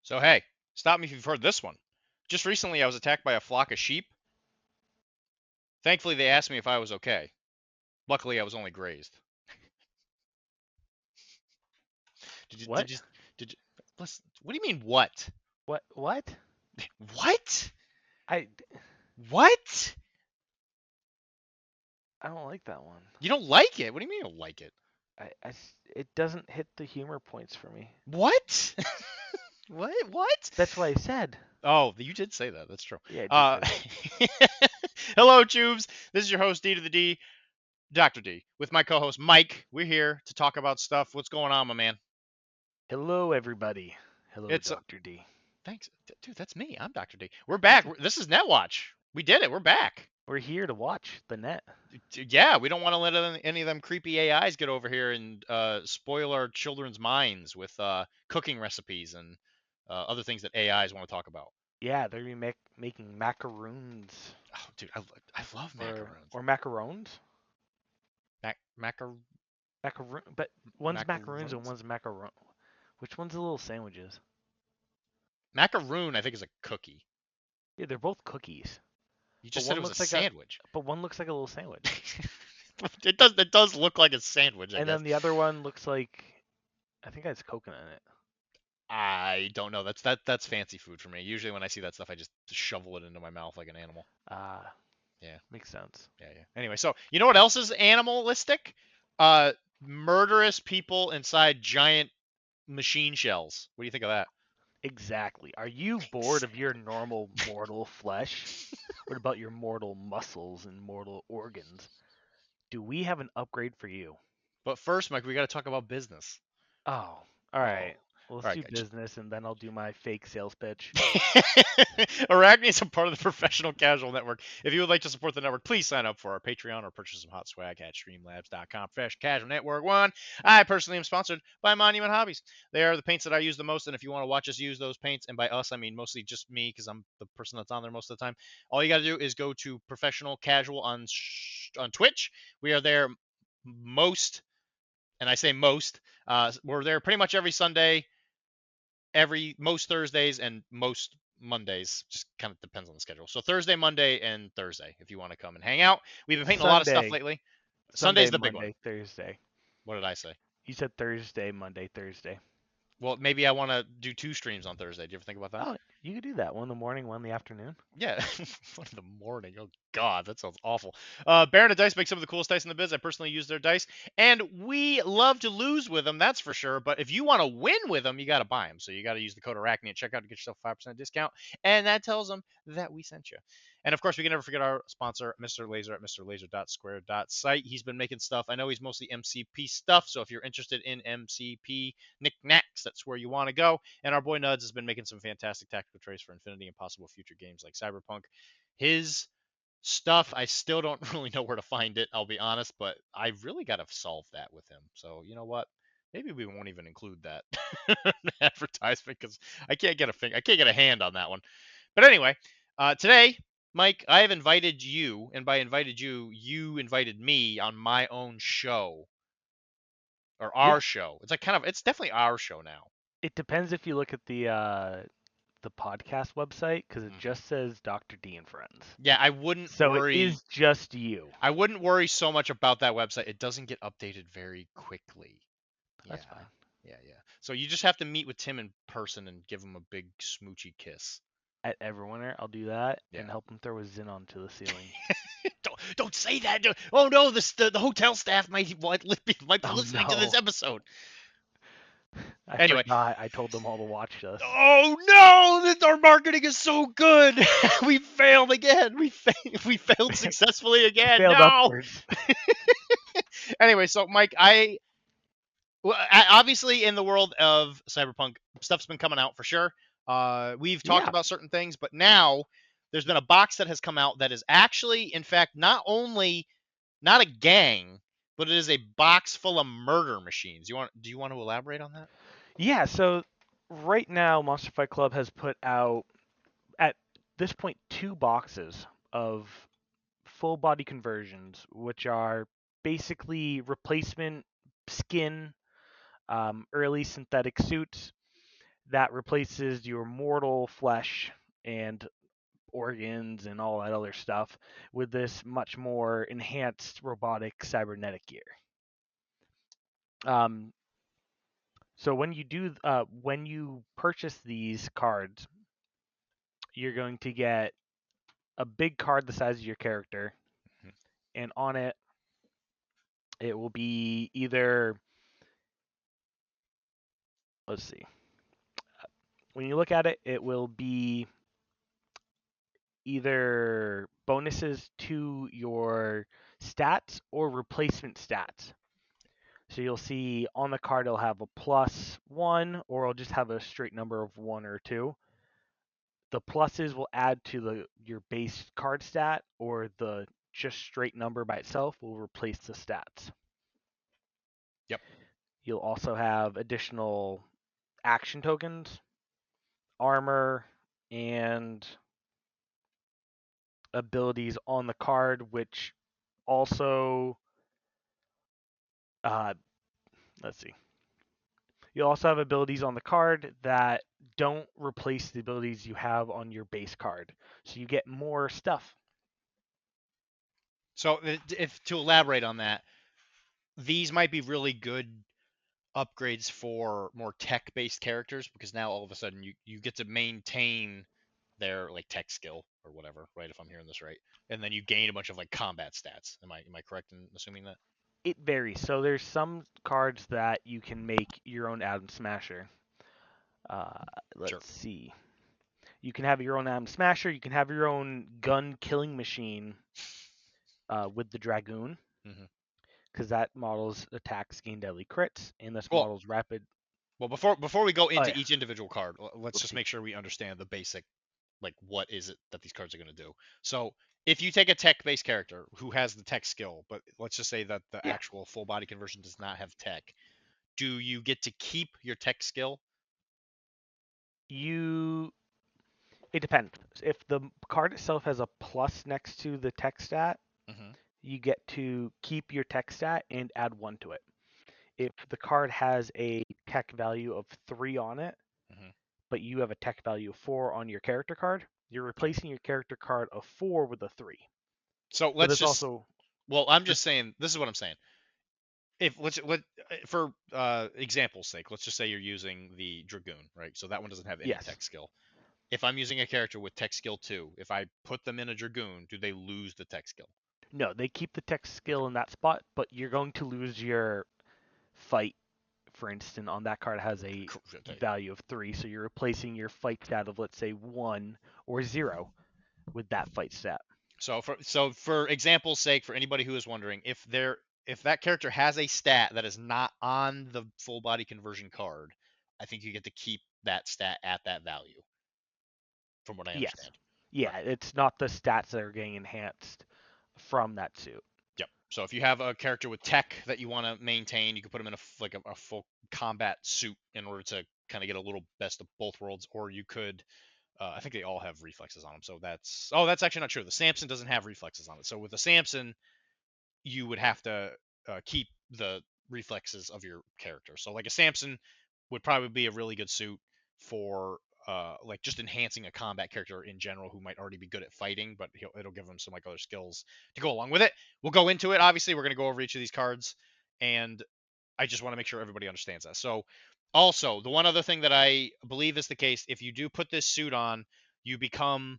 So hey, stop me if you've heard this one. Just recently I was attacked by a flock of sheep. Thankfully they asked me if I was okay. Luckily I was only grazed. Did you What? did you did you listen, what do you mean what? What? What? I What? I don't like that one. You don't like it? What do you mean you don't like it? It doesn't hit the humor points for me. What? What? That's what I said. Oh, you did say that. That's true. Yeah, I did Uh, say that. hello, Tubes. This is your host, D, Dr. D, with my co-host, Mike. We're here to talk about stuff. What's going on, my man? Hello, everybody. Hello, It's Dr. D. Thanks. Dude, that's me. I'm Dr. D. We're back. This is Netwatch. We did it. We're back. We're here to watch the net. Yeah, we don't want to let any of them creepy AIs get over here and spoil our children's minds with cooking recipes and other things that AIs want to talk about. Yeah, they're gonna be making macaroons Oh, dude, I love macaroons. or macarons. Macaroon. Macaroon, but one's macaroons and Macaroons. one's macaron. Which one's the little sandwiches? Macaroon, I think, is a cookie. Yeah, they're both cookies. You But just said one it was a looks like sandwich. but one looks like a little sandwich. It does. It does look like a sandwich, I And guess. then the other one looks like I think it has coconut in it. I don't know. That's fancy food for me. Usually when I see that stuff, I just shovel it into my mouth like an animal. Ah, Yeah, makes sense. yeah. Anyway, so you know what else is animalistic? Murderous people inside giant machine shells. What do you think of that? Exactly. Are you bored of your normal mortal flesh? What about your mortal muscles and mortal organs? Do we have an upgrade for you? But first, Mike, we got to talk about business. Oh, all Oh, right. all Well, let's right, do guys. business, and then I'll do my fake sales pitch. Arachne is a part of the Professional Casual Network. If you would like to support the network, please sign up for our Patreon or purchase some hot swag at streamlabs.com. Professional Casual Network 1. I personally am sponsored by Monument Hobbies. They are the paints that I use the most, and if you want to watch us use those paints, and by us, I mean mostly just me because I'm the person that's on there most of the time, all you got to do is go to Professional Casual on Twitch. We are there most, and I say most, we're there pretty much every Sunday, most Thursdays, and most Mondays. Just kind of depends on the schedule. So Thursday, Monday, and Thursday if you want to come and hang out. We've been painting a lot of stuff Sunday, lately. Sunday, Sunday's the big one. Monday, Thursday. What did I say? You said Thursday, Monday, Thursday. Well, maybe I want to do 2 streams on Thursday. Do you ever think about that? Oh, you could do that. One in the morning, one in the afternoon. Yeah, 1 in the morning. Oh God, that sounds awful. Baron of Dice makes some of the coolest dice in the biz. I personally use their dice, and we love to lose with them. That's for sure. But if you want to win with them, you got to buy them. So you got to use the code Arachne at checkout to get yourself a 5% discount, and that tells them that we sent you. And of course, we can never forget our sponsor, Mr. Laser at MrLaser.square.site. He's been making stuff. I know he's mostly MCP stuff. So if you're interested in MCP knickknacks, that's where you want to go. And our boy Nuds has been making some fantastic tactical trays for Infinity and possible future games like Cyberpunk. His stuff, I still don't really know where to find it, I'll be honest, but I really got to solve that with him. So, you know what? Maybe we won't even include that advertisement because I can't get a hand on that one. But anyway, today, Mike, I have invited you, and by invited you, you invited me on my own show or Yeah, our show. It's definitely our show now. it depends if you look at the podcast website because it Hmm. just says Dr. D and Friends. Yeah, I wouldn't So it worry. is just you. I wouldn't worry so much about that website. It doesn't get updated very quickly. Yeah, That's fine. yeah. So you just have to meet with Tim in person and give him a big smoochy kiss. At Everwinter, I'll do that Yeah. and help him throw a Zin onto the ceiling. Don't say that. Oh no, the hotel staff might be Oh listening to this no. episode. I Anyway. forgot I told them all to watch us. Oh no! Our marketing is so good. We failed again. We failed successfully again. Failed No. upwards. Anyway, so Mike, obviously in the world of Cyberpunk, stuff's been coming out for sure. We've talked Yeah. about certain things, but now there's been a box that has come out that is actually, in fact, not only not a gang, but it is a box full of murder machines. Do you want to elaborate on that? Yeah, so right now Monster Fight Club has put out at this point 2 boxes of full body conversions, which are basically replacement skin, early synthetic suits that replaces your mortal flesh and organs and all that other stuff with this much more enhanced robotic cybernetic gear. Um, so when you purchase these cards, you're going to get a big card the size of your character, Mhm. and on it, it will be either, let's see, when you look at it, it will be either bonuses to your stats or replacement stats. So you'll see on the card it'll have a +1, or it'll just have a straight number of 1 or 2. The pluses will add to your base card stat, or the just straight number by itself will replace the stats. Yep. You'll also have additional action tokens, armor, and abilities on the card, which also, uh, let's see. You also have abilities on the card that don't replace the abilities you have on your base card. So you get more stuff. So if to elaborate on that, these might be really good upgrades for more tech-based characters because now all of a sudden you get to maintain their like tech skill or whatever, right? If I'm hearing this right, and then you gain a bunch of like combat stats. Am I correct in assuming that? It varies. So there's some cards that you can make your own Atom Smasher. Uh, Sure. let's see. You can have your own Atom Smasher. You can have your own gun killing machine with the Dragoon, Hmm. because that model's attacks gain deadly crits, and this Well, model's rapid. well, before we go Oh into yeah, each individual card, let's just whoopsie. make sure we understand the basic, like what is it that these cards are going to do. So if you take a tech-based character who has the tech skill, but let's just say that the Yeah, actual full body conversion does not have tech, do you get to keep your tech skill? you. It depends. If the card itself has a plus next to the tech stat, Hmm. you get to keep your tech stat and add 1 to it. If the card has a tech value of 3 on it, Hmm. but you have a tech value of 4 on your character card, you're Yeah. replacing your character card of 4 with a 3. So But let's there's just, also well, I'm this, just saying, this is what I'm saying. If let for example's sake, let's just say you're using the Dragoon, right? So that one doesn't have any yes. tech skill. If I'm using a character with tech skill 2, if I put them in a Dragoon, do they lose the tech skill? No, they keep the tech Okay. skill in that spot, but you're going to lose your fight. For instance, on that card has a value of 3, so you're replacing your fight stat of, let's say, 1 or 0 with that fight stat. So for example's sake, for anybody who is wondering, if that character has a stat that is not on the full body conversion card, I think you get to keep that stat at that value, from what I Yes. understand. Right. Yeah, it's not the stats that are getting enhanced from that suit. Yep. So if you have a character with tech that you want to maintain, you can put them in a full combat suit in order to kind of get a little best of both worlds, or you could. I think they all have reflexes on them, so that's actually not true. The Samson doesn't have reflexes on it. So with the Samson, you would have to keep the reflexes of your character. So like a Samson would probably be a really good suit for like just enhancing a combat character in general who might already be good at fighting, but it'll give them some like other skills to go along with it. We'll go into it. Obviously, we're going to go over each of these cards, and I just want to make sure everybody understands that. So also, the one other thing that I believe is the case, if you do put this suit on, you become,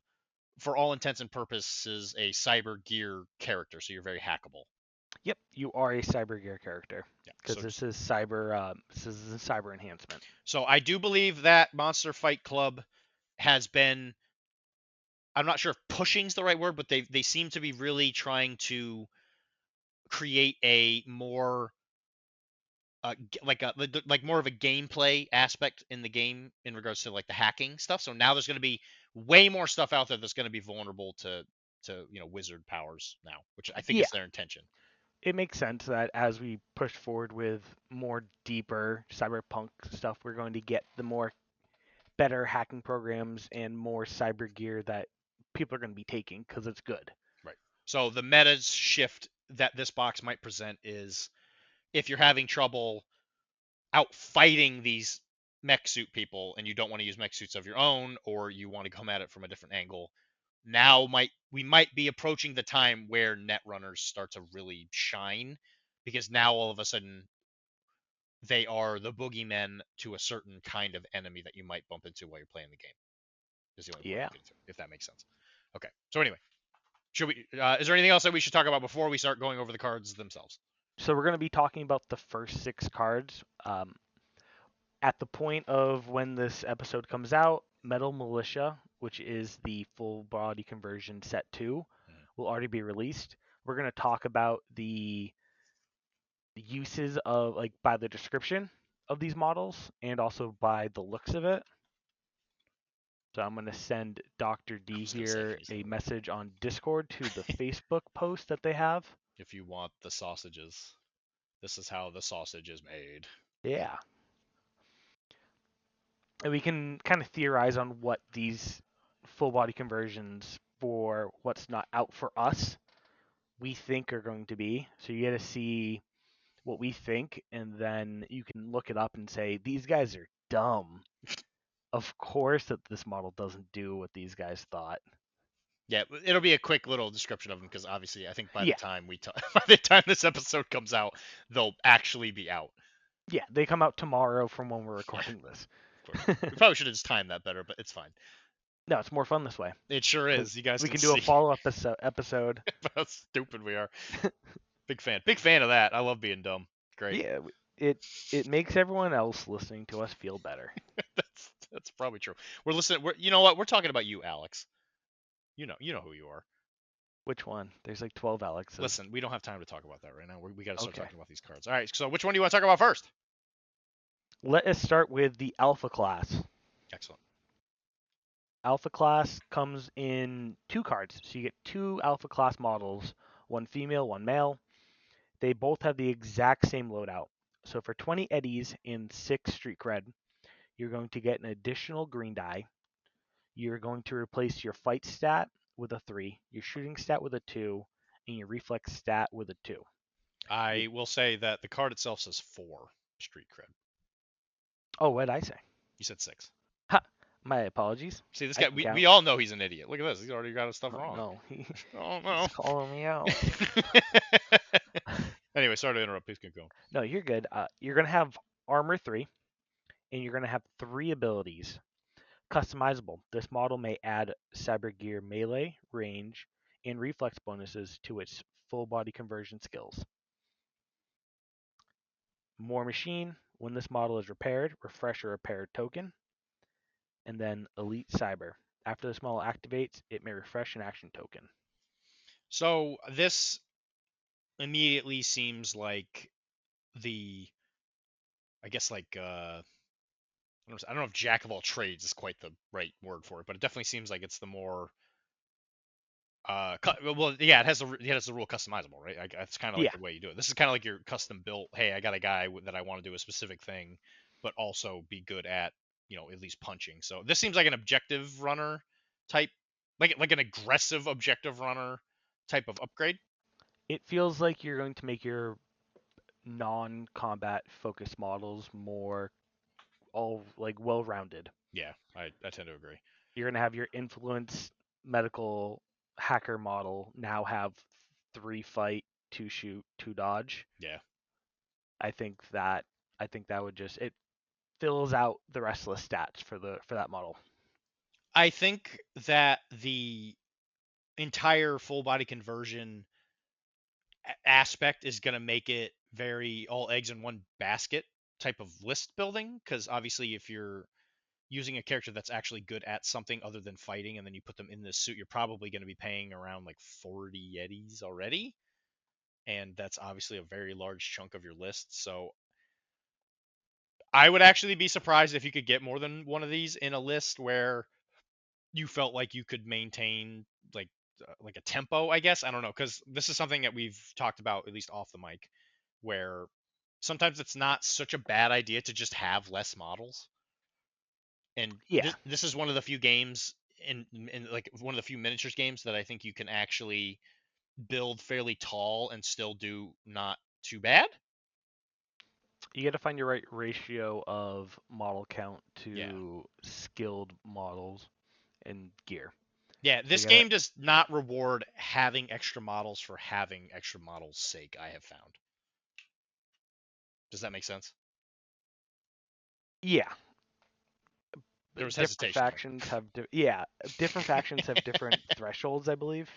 for all intents and purposes, a cyber gear character. So you're very hackable. Yep, you are a cyber gear character Yeah. because So this is cyber. This is a cyber enhancement. so I do believe that Monster Fight Club has been, I'm not sure if pushing is the right word, but they seem to be really trying to create a more like more of a gameplay aspect in the game in regards to like the hacking stuff. So now there's going to be way more stuff out there that's going to be vulnerable to wizard powers now, which I think Yeah, is their intention. it makes sense that as we push forward with more deeper cyberpunk stuff, we're going to get the more better hacking programs and more cyber gear that people are going to be taking because it's good. Right. So the meta shift that this box might present is if you're having trouble out fighting these mech suit people and you don't want to use mech suits of your own, or you want to come at it from a different angle, now we might be approaching the time where netrunners start to really shine, because now all of a sudden they are the boogeymen to a certain kind of enemy that you might bump into while you're playing the game. Is the only point Yeah. I'm getting to, if that makes sense. Okay. So anyway, should we? Is there anything else that we should talk about before we start going over the cards themselves? So we're going to be talking about the first 6 cards. At the point of when this episode comes out, Metal Militia, which is the full body conversion set 2, will already be released. We're going to talk about the uses of, like, by the description of these models and also by the looks of it. So I'm going to send Dr. D here a message on Discord to the Facebook post that they have. If you want the sausages, this is how the sausage is made. Yeah. And we can kind of theorize on what these full body conversions for what's not out for us we think are going to be. So you get to see what we think, and then you can look it up and say, these guys are dumb. Of course that this model doesn't do what these guys thought. Yeah, it'll be a quick little description of them, because obviously I think by the Yeah. time by the time this episode comes out, they'll actually be out. Yeah, they come out tomorrow from when we're recording this. Of course. We probably should have just timed that better, but it's fine. No, it's more fun this way. It sure is. You guys We can do a see follow-up episode. how stupid we are. Big fan of that. I love being dumb. Great. Yeah, it makes everyone else listening to us feel better. That's probably true. We're listening. You know what? We're talking about you, Alex. You know who you are. Which one? There's like 12 Alexes. Listen, we don't have time to talk about that right now. We got to start Okay. talking about these cards. All right. So which one do you want to talk about first? Let us start with the Alpha class. Excellent. Alpha class comes in 2 cards. So you get 2 Alpha class models, one female, one male. They both have the exact same loadout. So for 20 eddies in 6 street cred, you're going to get an additional green die. You're going to replace your fight stat with a 3, your shooting stat with a 2, and your reflex stat with a 2. I will say that the card itself says 4 street cred. Oh, what did I say? You said 6. Ha! My apologies. See, this guy, we all know he's an idiot. Look at this. He's already got his stuff wrong. No, Oh, no. he's calling me out. Anyway, sorry to interrupt. Please keep going. No, you're good. You're going to have armor 3, and you're going to have 3 abilities. Customizable. This model may add cyber gear melee, range, and reflex bonuses to its full body conversion skills. More machine. When this model is repaired, refresh a repaired token. And then Elite Cyber. After this model activates, it may refresh an action token. So this immediately seems like I guess like I don't know if jack of all trades is quite the right word for it, but it definitely seems like it's the more well, yeah, it has the rule customizable, right? That's kind of like the way you do it. This is kind of like your custom built. Hey, I got a guy that I want to do a specific thing, but also be good at, at least punching. So this seems like an objective runner type, like an aggressive objective runner type of upgrade. It feels like you're going to make your non-combat focused models more well-rounded. Yeah, I tend to agree. You're going to have your influence medical hacker model now have 3 fight, 2 shoot, 2 dodge. Yeah. I think that would just, it fills out the rest of the stats for that model. I think that the entire full body conversion aspect is going to make it very all eggs in one basket type of list building, because obviously if you're using a character that's actually good at something other than fighting and then you put them in this suit, you're probably going to be paying around like 40 eddies already, and that's obviously a very large chunk of your list. So I would actually be surprised if you could get more than one of these in a list where you felt like you could maintain like a tempo, I guess. I don't know, because this is something that we've talked about, at least off the mic, where sometimes it's not such a bad idea to just have less models. And this is one of the few games in like one of the few miniatures games that I think you can actually build fairly tall and still do not too bad. You got to find your right ratio of model count Yeah. to skilled models and gear. Yeah, So this you gotta, game does not reward having extra models for having extra models' sake, I have found. Does that make sense? yeah. There was Different hesitation there. factions have, yeah, different factions have different thresholds, I believe.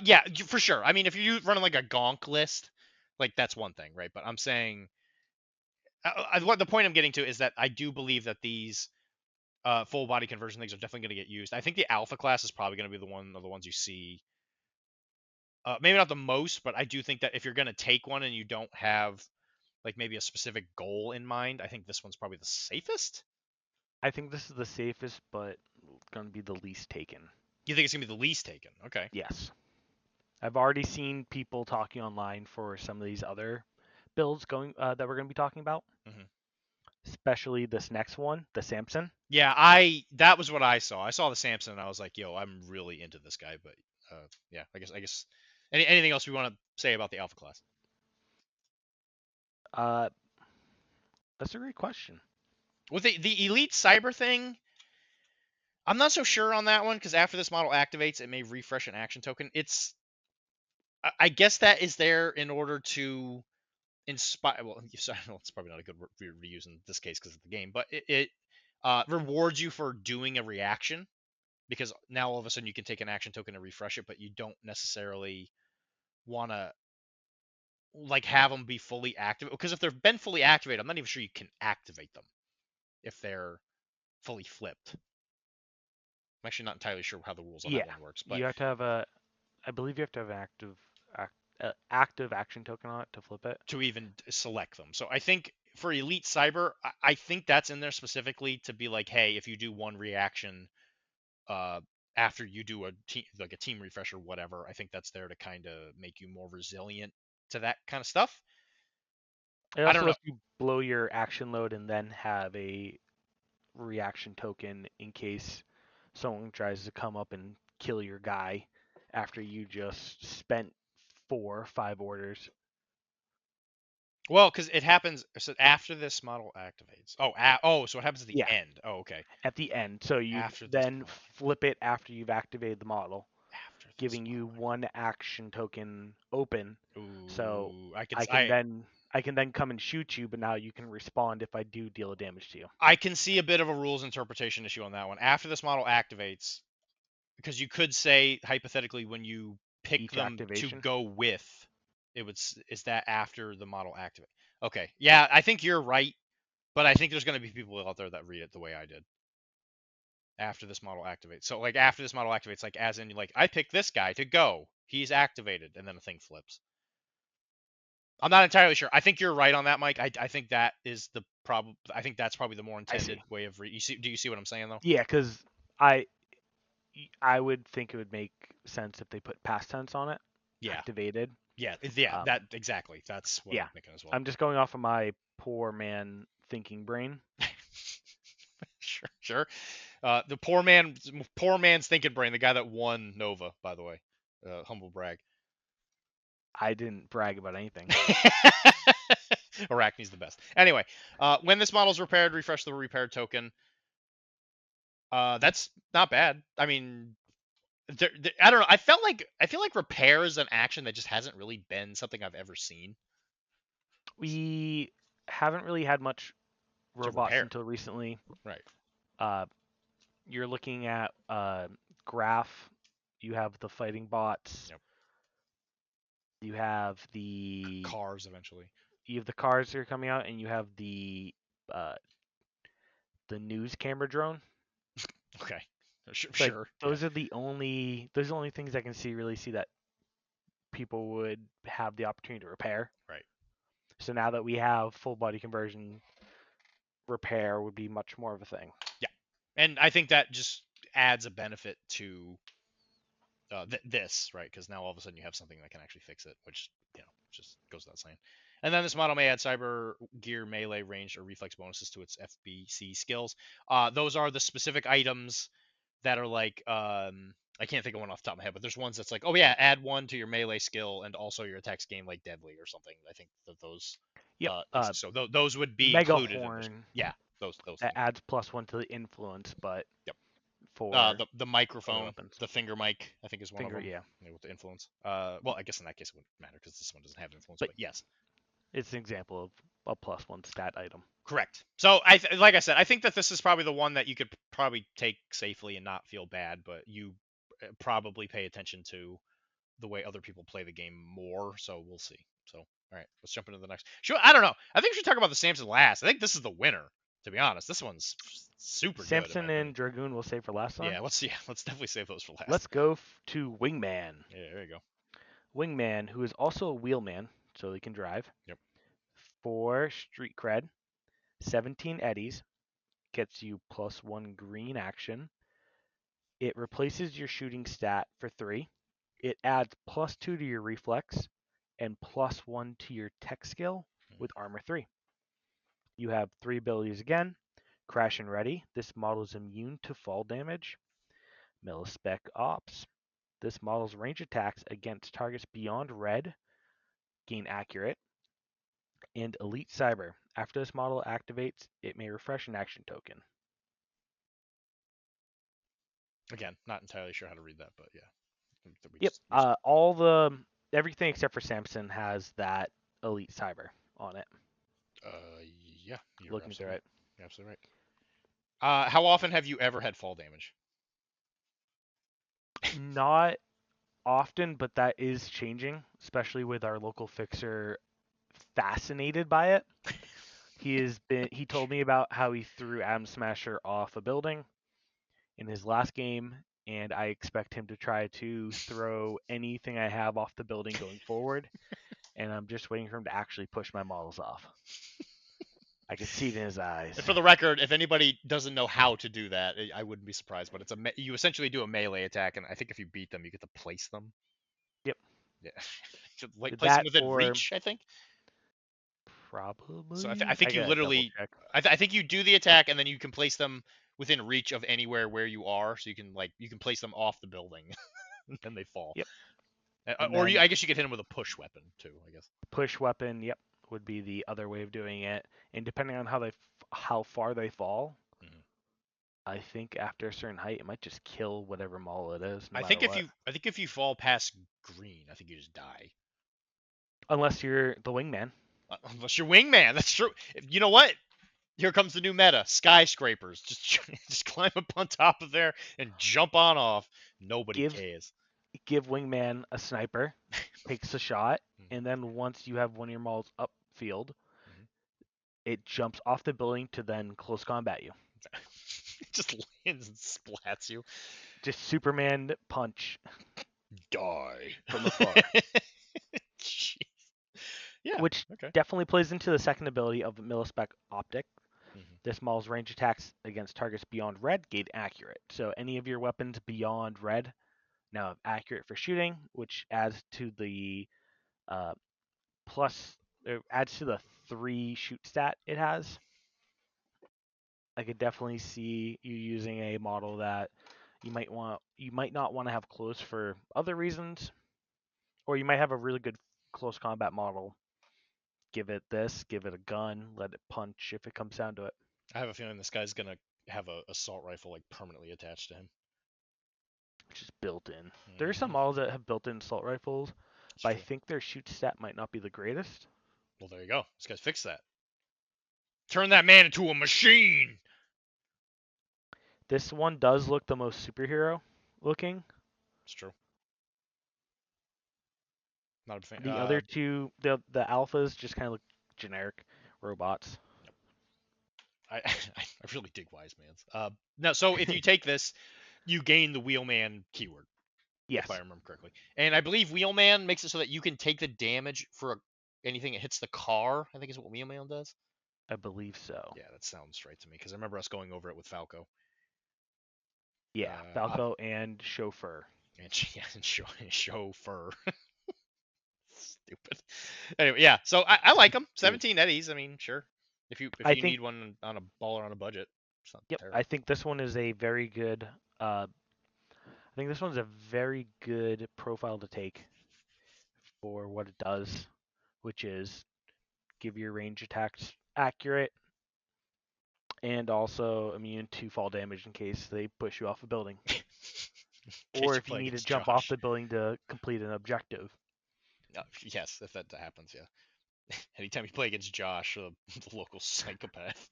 Yeah, for sure. I mean, if you're running like a gonk list, like that's one thing, right? But I'm saying, what the point I'm getting to is that I do believe that these full body conversion things are definitely going to get used. I think the alpha class is probably going to be the one of the ones you see. Maybe not the most, but I do think that if you're going to take one and you don't have like maybe a specific goal in mind, I think this one's probably the safest. I think this is the safest, but going to be the least taken. You think it's going to be the least taken? Okay. Yes. I've already seen people talking online for some of these other builds going that we're going to be talking about, Hmm. especially this next one, the Samson. Yeah, that was what I saw. I saw the Samson and I was like, yo, I'm really into this guy. But yeah, I guess anything else we want to say about the alpha class? Uh, that's a great question. With the elite cyber thing, I'm not so sure on that one because after this model activates, it may refresh an action token. I guess that is there in order to inspire. Well, it's probably not a good word to use in this case because of the game, but it rewards you for doing a reaction because now all of a sudden you can take an action token and refresh it, but you don't necessarily want to like have them be fully active because if they've been fully activated, I'm not even sure you can activate them if they're fully flipped. I'm actually not entirely sure how the rules on that Yeah, one works, but you have to have a. I believe you have to have an active action token on it to flip it. to even select them. So I think for Elite Cyber, I think that's in there specifically to be like, hey, if you do one reaction uh, after you do a team like a team refresh or whatever, I think that's there to kind of make you more resilient to that kind of stuff. It I don't also know. lets you blow your action load and then have a reaction token in case someone tries to come up and kill your guy after you just spent 4 or 5 orders. Well, because it happens so after this model activates. Oh, so it happens at the Yeah, end. Oh, okay. at the end. So you After this then model flip it after you've activated the model, after this giving you model one action token open. So Ooh, I can then come and shoot you, but now you can respond if I do deal damage to you. I can see a bit of a rules interpretation issue on that one. After this model activates, because you could say hypothetically when you pick Each them to activation. go with, is that after the model activate? Okay, yeah, I think you're right, but I think there's going to be people out there that read it the way I did. After this model activates, so like after this model activates, like as in like I pick this guy to go, he's activated, and then the thing flips. I'm not entirely sure. I think you're right on that, Mike. I think that is the problem. I think that's probably the more I see. intended way of you see. Do you see what I'm saying though? Yeah, because I I would think it would make sense if they put past tense on it, Yeah, activated. yeah. Um, That exactly. That's what yeah, I'm thinking as well. I'm just going off of my poor man thinking brain. Sure, sure. The poor man's thinking brain. The guy that won Nova, by the way. Humble brag. I didn't brag about anything. Arachne's the best. Anyway, when this model's repaired, refresh the repaired token. That's not bad. I mean, I don't know. I feel like repair is an action that just hasn't really been something I've ever seen We haven't really had much to robots repair. until recently. Right. Uh, you're looking at Graph. You have the fighting bots. Yep. You have the Cars eventually. cars that are coming out, and you have uh, the news camera drone. Okay. Sure. It's like Sure. Yeah. those are the only things I can see that people would have the opportunity to repair. Right. So now that we have full body conversion, repair would be much more of a thing. Yeah. And I think that just adds a benefit to this, right? Because now all of a sudden you have something that can actually fix it, which just goes without saying. And then this model may add cyber gear, melee, range, or reflex bonuses to its FBC skills. Those are the specific items that are like I can't think of one off the top of my head, but there's ones that's like, oh yeah, add one to your melee skill and also your attacks gain like deadly or something. I think that those. Yep. So those would be Mega included in this. Horn Yeah, those that things. adds +1 to the influence, but Yep. for The other microphone, weapons. the finger mic, I think is one of Finger, them. yeah. With the influence. Well, I guess in that case it wouldn't matter because this one doesn't have influence. But But yes, it's an example of a +1 stat item. correct. So like I said, I think that this is probably the one that you could probably take safely and not feel bad, but you probably pay attention to the way other people play the game more. So we'll see. So all right, let's jump into the next. Sure, I don't know. I think we should talk about the Samson last. I think this is the winner. To be honest, this one's super good in my Samson opinion. and Dragoon we'll save for last time. Yeah, let's definitely save those for last. Let's go to Wingman. Yeah, there you go. Wingman, who is also a wheelman, so he can drive. Yep. 4 street cred, 17 eddies, gets you +1 green action. It replaces your shooting stat for 3. It adds +2 to your reflex and +1 to your tech skill with armor 3. You have 3 abilities again. Crash and Ready. This model is immune to fall damage. Millispec Ops. This model's range attacks against targets beyond red gain accurate. And Elite Cyber. After this model activates, it may refresh an action token. Again, not entirely sure how to read that, but yeah. Yep. Everything except for Samson has that Elite Cyber on it. Yeah, you're Looking through it. You're absolutely right. How often have you ever had fall damage? Not often, but that is changing, especially with our local fixer fascinated by it. He told me about how he threw Adam Smasher off a building in his last game, and I expect him to try to throw anything I have off the building going forward, and I'm just waiting for him to actually push my models off. I can see it in his eyes. And for the record, if anybody doesn't know how to do that, I wouldn't be surprised. But you essentially do a melee attack, and I think if you beat them, you get to place them. Yep. Yeah, like place them That within or reach. I think. probably. So I think you gotta double literally. check. I think you do the attack, and then you can place them within reach of anywhere where you are. So you can place them off the building, and then they fall. Yep. Or I guess you could hit them with a push weapon too. I guess. Push weapon. Yep, would be the other way of doing it. And depending on how far they fall, I think after a certain height, it might just kill whatever model it is. No I matter think what. I think if you fall past green, I think you just die. Unless you're the wingman. Unless you're wingman, that's true. You know what? Here comes the new meta: skyscrapers. Just climb up on top of there and jump on off. Nobody cares. Give wingman a sniper, takes a shot, and then once you have one of your models upfield, it jumps off the building to then close combat you. It just lands and splats you. Just Superman punch. Die from afar. Jeez. Yeah. Which Okay. definitely plays into the second ability of Millispec Optic. This model's range attacks against targets beyond red gain accurate. So any of your weapons beyond red now have accurate for shooting, which adds to the adds to the 3 shoot stat it has. I could definitely see you using a model that you might not want to have close for other reasons, or you might have a really good close combat model. Give it a gun, let it punch if it comes down to it. I have a feeling this guy's gonna have a assault rifle like permanently attached to him, which is built in. There are some models that have built-in assault rifles, but I think their shoot stat might not be the greatest. Well, there you go. This guy's fixed that. Turn that man into a machine. This one does look the most superhero looking. It's true. Not a fan. The other two, the alphas, just kind of look generic robots. Yep. I really dig Wise Man's. Now, so if you take this, you gain the Wheelman keyword. Yes. If I remember correctly. And I believe Wheelman makes it so that you can take the damage for anything that hits the car, I think is what Wheelman does. I believe so. Yeah, that sounds right to me, because I remember us going over it with Falco. Yeah, Falco and Chauffeur. And Chauffeur. Stupid. Anyway, yeah, so I like them. 17 eddies, I mean, sure. If you need one on a baller on a budget. Yep, terrible. I think this one is a very good profile to take for what it does, which is give your range attacks accurate, and also immune to fall damage in case they push you off a building. In case Or you if you play need to against jump off Josh. the building to complete an objective. Yes, if that happens, yeah. Anytime you play against Josh, the local psychopath,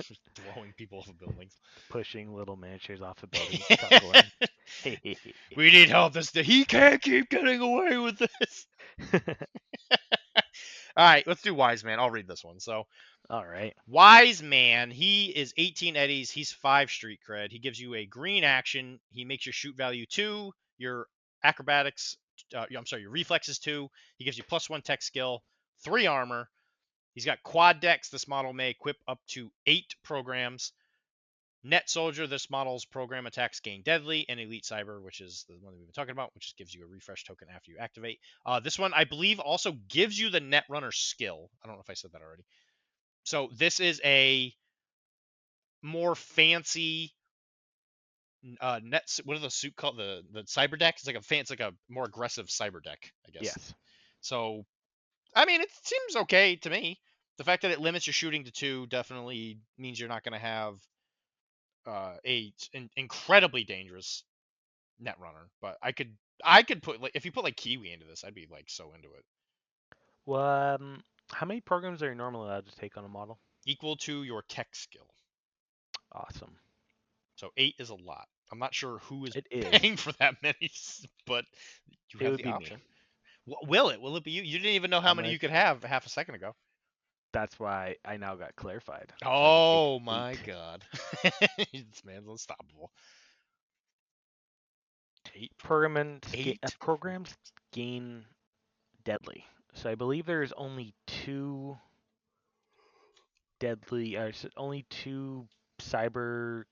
just blowing people off of buildings. Pushing little miniatures off a building, chuckling. We need help. He can't keep getting away with this. All right, let's do Wise Man. I'll read this one. So, All right. Wise Man, he is 18 eddies. He's 5 street cred. He gives you a green action. He makes your shoot value 2, your acrobatics, your reflexes 2. He gives you +1 tech skill, 3 armor. He's got quad decks. This model may equip up to 8 programs. Net Soldier, this model's program attacks gain deadly, and Elite Cyber, which is the one that we've been talking about, which just gives you a refresh token after you activate. This one, I believe, also gives you the Net Runner skill. I don't know if I said that already. So this is a more fancy net. What are the suit called? The cyber deck. It's like it's like a more aggressive cyber deck, I guess. Yes. So, I mean, it seems okay to me. The fact that it limits your shooting to 2 definitely means you're not going to have incredibly dangerous net runner. But I could put, like, if you put like Kiwi into this, I'd be like so into it. Well, how many programs are you normally allowed to take on a model? Equal to your tech skill. Awesome. So 8 is a lot. I'm not sure who is It is. paying for that many, but you It have would the be option. me. Will it? Will it be you? You didn't even know how many you could have half a second ago. That's why I now got clarified. Oh my god. This man's unstoppable. 8 Programs gain deadly. So I believe there's only 2 deadly, only 2 cyber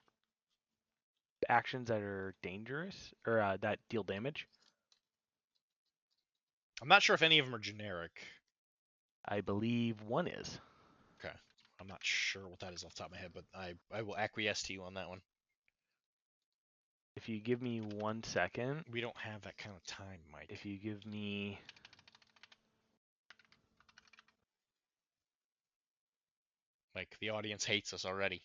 actions that are dangerous or that deal damage. I'm not sure if any of them are generic. I believe one is. Okay. I'm not sure what that is off the top of my head, but I will acquiesce to you on that one. If you give me 1 second. We don't have that kind of time, Mike. If you give me... Like, the audience hates us already.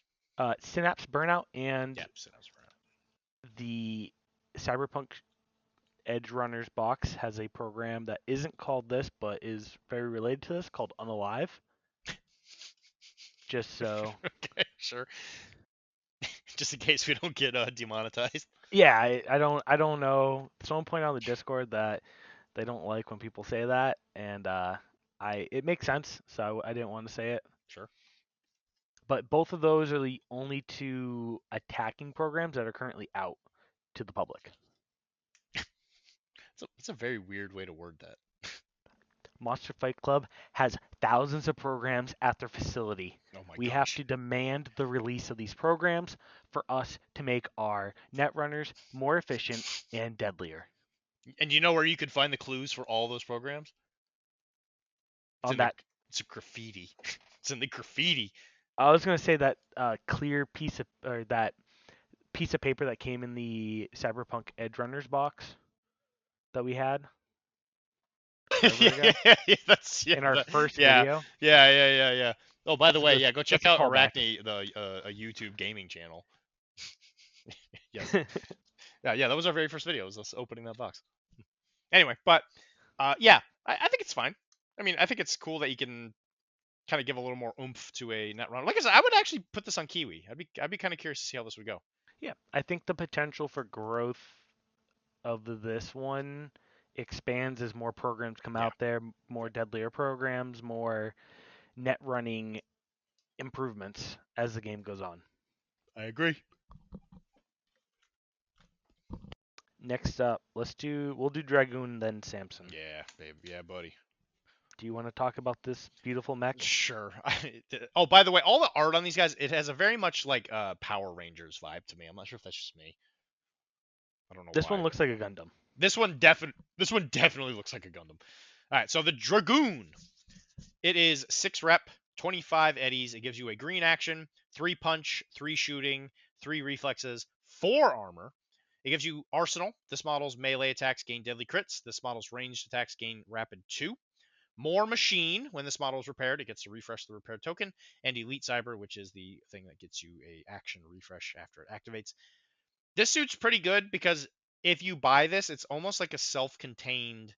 Synapse Burnout and Synapse Burnout. The Cyberpunk Edge Runners box has a program that isn't called this, but is very related to this, called Unalive. Just so. Okay, sure. Just in case we don't get demonetized. Yeah, I don't know. Someone pointed out on the Discord that they don't like when people say that, and it makes sense, so I didn't want to say it. Sure. But both of those are the only 2 attacking programs that are currently out to the public. It's a very weird way to word that. Monster Fight Club has thousands of programs at their facility. Oh my We gosh. have to demand the release of these programs for us to make our Netrunners more efficient and deadlier. And you know where you could find the clues for all those programs? It's a graffiti. It's in the graffiti. I was gonna say that clear piece of that piece of paper that came in the Cyberpunk Edge Runners box that we had. That's in our first video. Yeah. Oh, by the way, go check out Arachne, a YouTube gaming channel. Yes. Yeah, that was our very first video. Was us opening that box. Anyway, but I think it's fine. I mean, I think it's cool that you can kind of give a little more oomph to a net runner. Like I said, I would actually put this on Kiwi. I'd be kind of curious to see how this would go. Yeah, I think the potential for growth of this one expands as more programs come out there, more deadlier programs, more net running improvements as the game goes on. I agree. Next up, we'll do Dragoon, then Samson. Yeah, babe. Yeah, buddy. Do you want to talk about this beautiful mech? Sure. Oh, by the way, all the art on these guys, it has a very much like Power Rangers vibe to me. I'm not sure if that's just me. I don't know. This one looks like a Gundam. This one definitely looks like a Gundam. All right, so the Dragoon. It is 6 rep, 25 eddies. It gives you a green action, 3 punch, 3 shooting, 3 reflexes, 4 armor. It gives you Arsenal. This model's melee attacks gain deadly crits. This model's ranged attacks gain rapid 2. More Machine. When this model is repaired, it gets to refresh the repair token, and Elite Cyber, which is the thing that gets you a action refresh after it activates. This suit's pretty good because if you buy this, it's almost like a self-contained,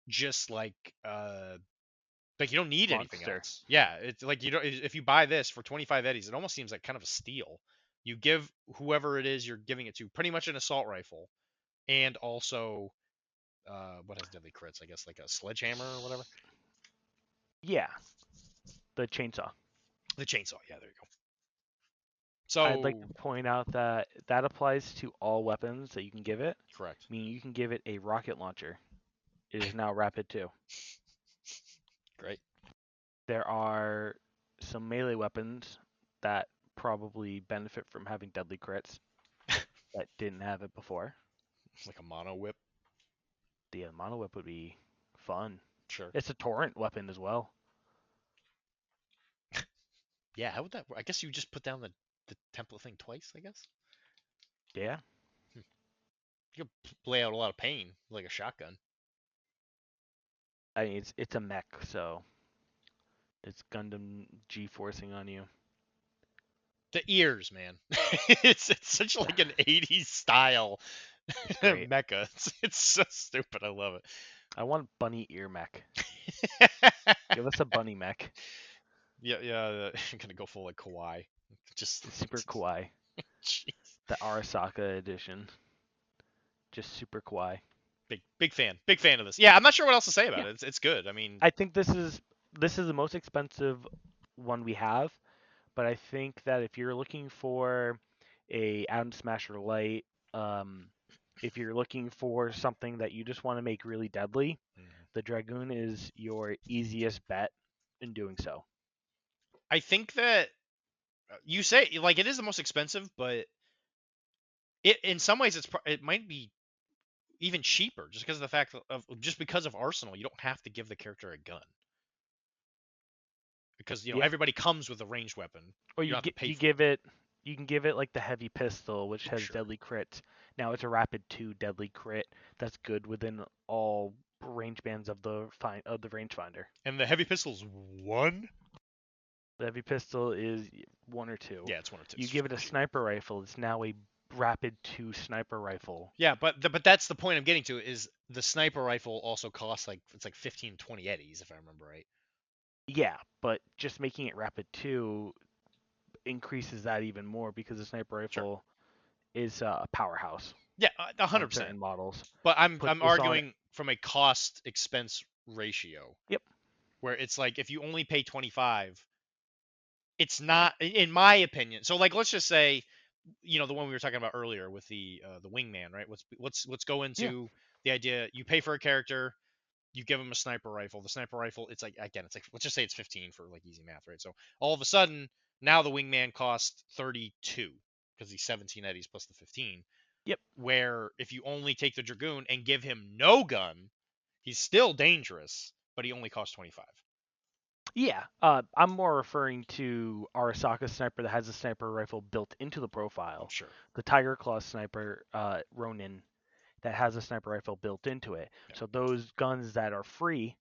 just like you don't need anything Monster. else. Yeah, it's like you don't. If you buy this for 25 eddies, it almost seems like kind of a steal. You give whoever it is you're giving it to pretty much an assault rifle, and also what has deadly crits? I guess like a sledgehammer or whatever. Yeah, the chainsaw. The chainsaw. Yeah, there you go. I'd like So to point out that that applies to all weapons that you can give it. correct. Meaning you can give it a rocket launcher. It is now rapid too. Great. There are some melee weapons that probably benefit from having deadly crits that didn't have it before. Like a mono whip. The mono whip would be fun. Sure. It's a torrent weapon as well. Yeah. How would that work? I guess you just put down the template thing twice. I guess Yeah. you could lay out a lot of pain like a shotgun. I mean, it's a mech, so it's Gundam G-forcing on you. The ears, man. It's such like an 80s style It's great. mecha. It's so stupid. I love I want bunny ear mech. it. Give us a bunny mech. Yeah. I'm gonna go full like kawaii. Just It's super kawaii. jeez. The Arasaka edition. Just super kawaii. Big fan. Big fan of this. Yeah, I'm not sure what else to say about Yeah. it. It's good. I mean, I think this is the most expensive one we have, but I think that if you're looking for a Atom Smasher light, if you're looking for something that you just want to make really deadly, the Dragoon is your easiest bet in doing so. I think that you say like it is the most expensive, but it in some ways it might be even cheaper just because of the fact of just because of Arsenal. You don't have to give the character a gun because Yeah. everybody comes with a ranged weapon. Or You don't have to pay you for give it you can give it like the heavy pistol, which has Sure. deadly crit. Now it's a rapid 2 deadly crit. That's good within all range bands of the rangefinder. And the heavy pistol's one. The heavy pistol is 1 or 2. Yeah, it's one or two. You give it a sniper rifle, it's now a rapid 2 sniper rifle. Yeah, but that's the point I'm getting to is the sniper rifle also costs like it's like 15, 20 eddies if I remember right. Yeah, but just making it rapid 2 increases that even more because the sniper rifle is a powerhouse Yeah, on 100%. certain models. But I'm Put this on arguing from a cost expense ratio. Yep. Where it's like if you only pay 25, it's not in my opinion. So like let's just say, the one we were talking about earlier with the wingman, right? Let's go Yeah. into the idea you pay for a character, you give him a sniper rifle. The sniper rifle, it's like again, it's like let's just say it's 15 for like easy math, right? So all of a sudden now the wingman costs 32 because he's 17 eddies plus the 15. Yep. Where if you only take the dragoon and give him no gun, he's still dangerous, but he only costs 25. Yeah, I'm more referring to Arasaka sniper that has a sniper rifle built into the profile. Sure. The Tiger Claw sniper, Ronin, that has a sniper rifle built into it. Yeah. So those guns that are free,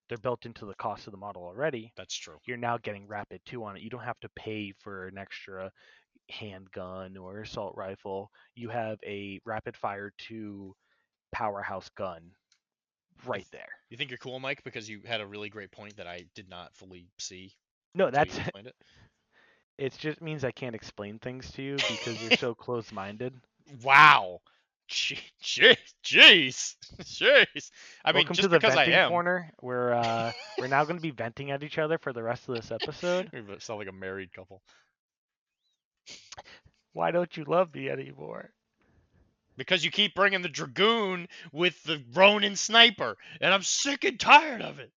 they're built into the cost of the model already. That's true. You're now getting rapid 2 on it. You don't have to pay for an extra handgun or assault rifle. You have a rapid fire 2 powerhouse gun right there. You think you're cool, Mike, because you had a really great point that I did not fully see. No, until that's you explained it. it just means I can't explain things to you because you're so close-minded. Wow. Jeez. Jeez. I mean, Welcome just to the because I venting am. corner. We're now going to be venting at each other for the rest of this episode. We sound like a married couple. Why don't you love me anymore? Because you keep bringing the Dragoon with the Ronin sniper, and I'm sick and tired of it.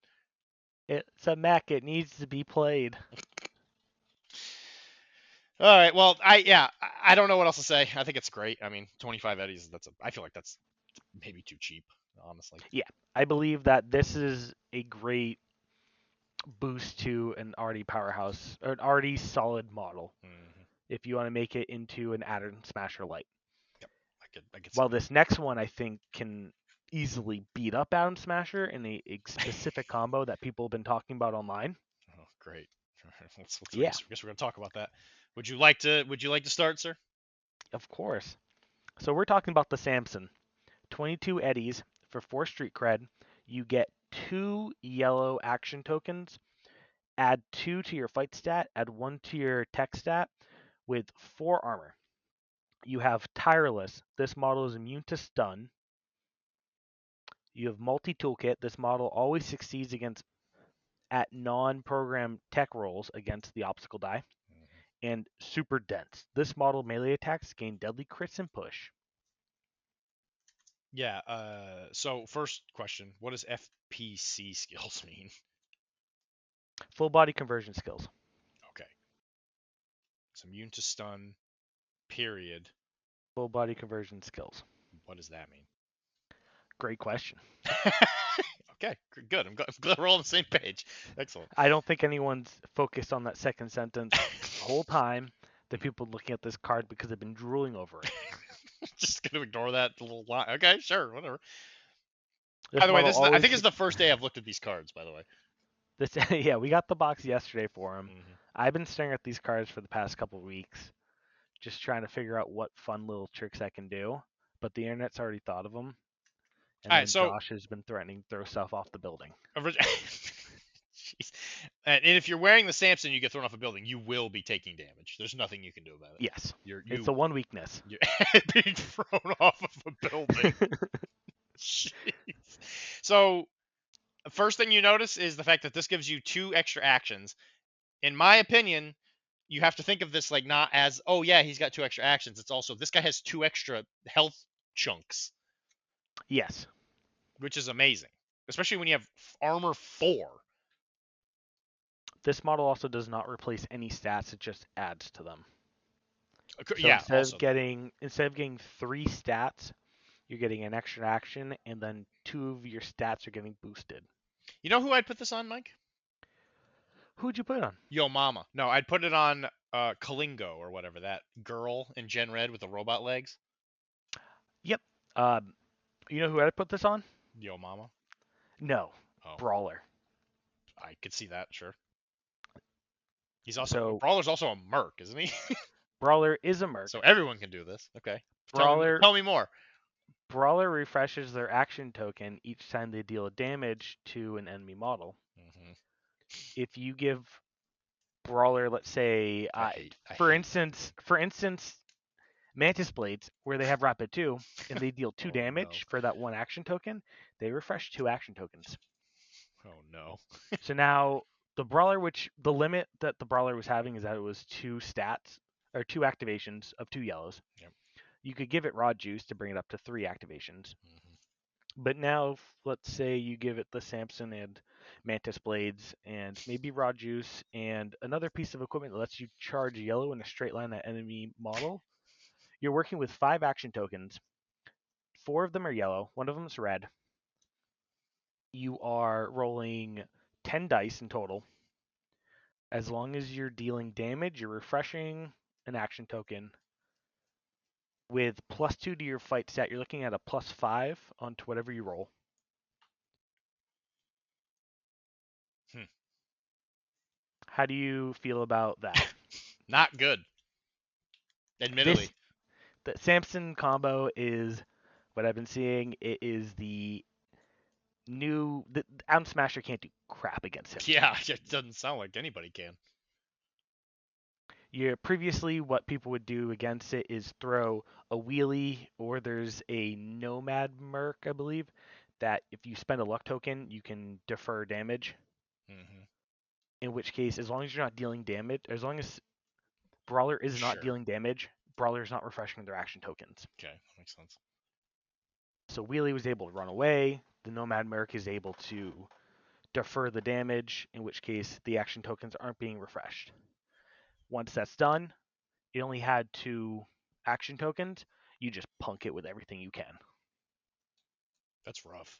It's a mech. It needs to be played. All right. Well, I don't know what else to say. I think it's great. I mean, 25 eddies. I feel like that's maybe too cheap, honestly. Yeah, I believe that this is a great boost to an already powerhouse or an already solid model. Mm-hmm. If you want to make it into an Atom Smasher light. Yep. I could. Well, this next one I think can easily beat up Adam Smasher in a specific combo that people have been talking about online. Oh, great. I Yeah, guess we're gonna talk about that. Would you like to start, sir? of course. So we're talking about the Samson. 22 eddies for 4 street cred. You get 2 yellow action tokens. Add 2 to your fight stat. Add 1 to your tech stat with 4 armor. You have Tireless. This model is immune to stun. You have Multi Toolkit. This model always succeeds against at non-program tech rolls against the obstacle die. And Super Dense. This model melee attacks gain deadly crits and push. Yeah. So first question: what does FPC skills mean? Full body conversion skills. Okay. It's immune to stun. Period. Full body conversion skills. What does that mean? Great question. Okay. Good. I'm glad we're all on the same page. Excellent. I don't think anyone's focused on that second sentence the whole time. The people looking at this card because they've been drooling over it. Just gonna ignore that little line. Okay. Sure. Whatever. By This the way, model I always think it's the first day I've looked at these cards. By the way. this yeah, we got the box yesterday for him. Hmm. I've been staring at these cards for the past couple of weeks, just trying to figure out what fun little tricks I can do. But the internet's already thought of them, and All right. then So Josh has been threatening to throw stuff off the building. Jeez. And if you're wearing the Samson, you get thrown off a building. You will be taking damage. There's nothing you can do about it. Yes, You're it's you the one weakness. you're being thrown off of a building. Jeez. So first thing you notice is the fact that this gives you 2 extra actions. In my opinion, you have to think of this like not as, oh yeah, he's got 2 extra actions. It's also this guy has 2 extra health chunks, Yes, which is amazing, especially when you have armor 4. this model also does not replace any stats; it just adds to them. So Yeah, also that. instead of getting 3 stats, you're getting an extra action, and then 2 of your stats are getting boosted. You know who I'd put this on, Mike? Who'd you put it on? Yo Mama. No, I'd put it on Kalingo or whatever, that girl in Gen Red with the robot legs. Yep. You know who I'd put this on? Yo Mama. No, Oh, Brawler. I could see that, sure. He's also So Brawler's also a merc, isn't he? Brawler is a merc. So everyone can do this. Okay. Brawler Tell me more. Brawler refreshes their action token each time they deal damage to an enemy model. Hmm. If you give Brawler, let's say, I for hate instance, Mantis Blades, where they have Rapid 2, and they deal 2 Oh no. damage for that 1 action token, they refresh 2 action tokens. Oh no. So now the Brawler, which the limit that the Brawler was having is that it was 2 stats, or 2 activations of 2 yellows. Yep. You could give it Raw Juice to bring it up to 3 activations. Hmm. But now, let's say you give it the Samson and Mantis Blades and maybe Raw Juice and another piece of equipment that lets you charge yellow in a straight line at enemy model. You're working with 5 action tokens. 4 of them are yellow, 1 of them is red. You are rolling 10 dice in total. As long as you're dealing damage, you're refreshing an action token. With +2 to your fight stat, you're looking at a +5 onto whatever you roll. Hmm. How do you feel about that? Not good. Admittedly. The Samson combo is what I've been seeing. It is the Adam Smasher can't do crap against him. Yeah, it doesn't sound like anybody can. Previously, what people would do against it is throw a wheelie, or there's a Nomad Merc, I believe, that if you spend a luck token, you can defer damage. Hmm. In which case, as long as you're not dealing damage, as long as Brawler is not Sure. dealing damage, Brawler is not refreshing their action tokens. Okay, makes sense. So Wheelie was able to run away. The Nomad Merc is able to defer the damage, in which case the action tokens aren't being refreshed. Once that's done, it only had 2 action tokens. You just punk it with everything you can. That's rough.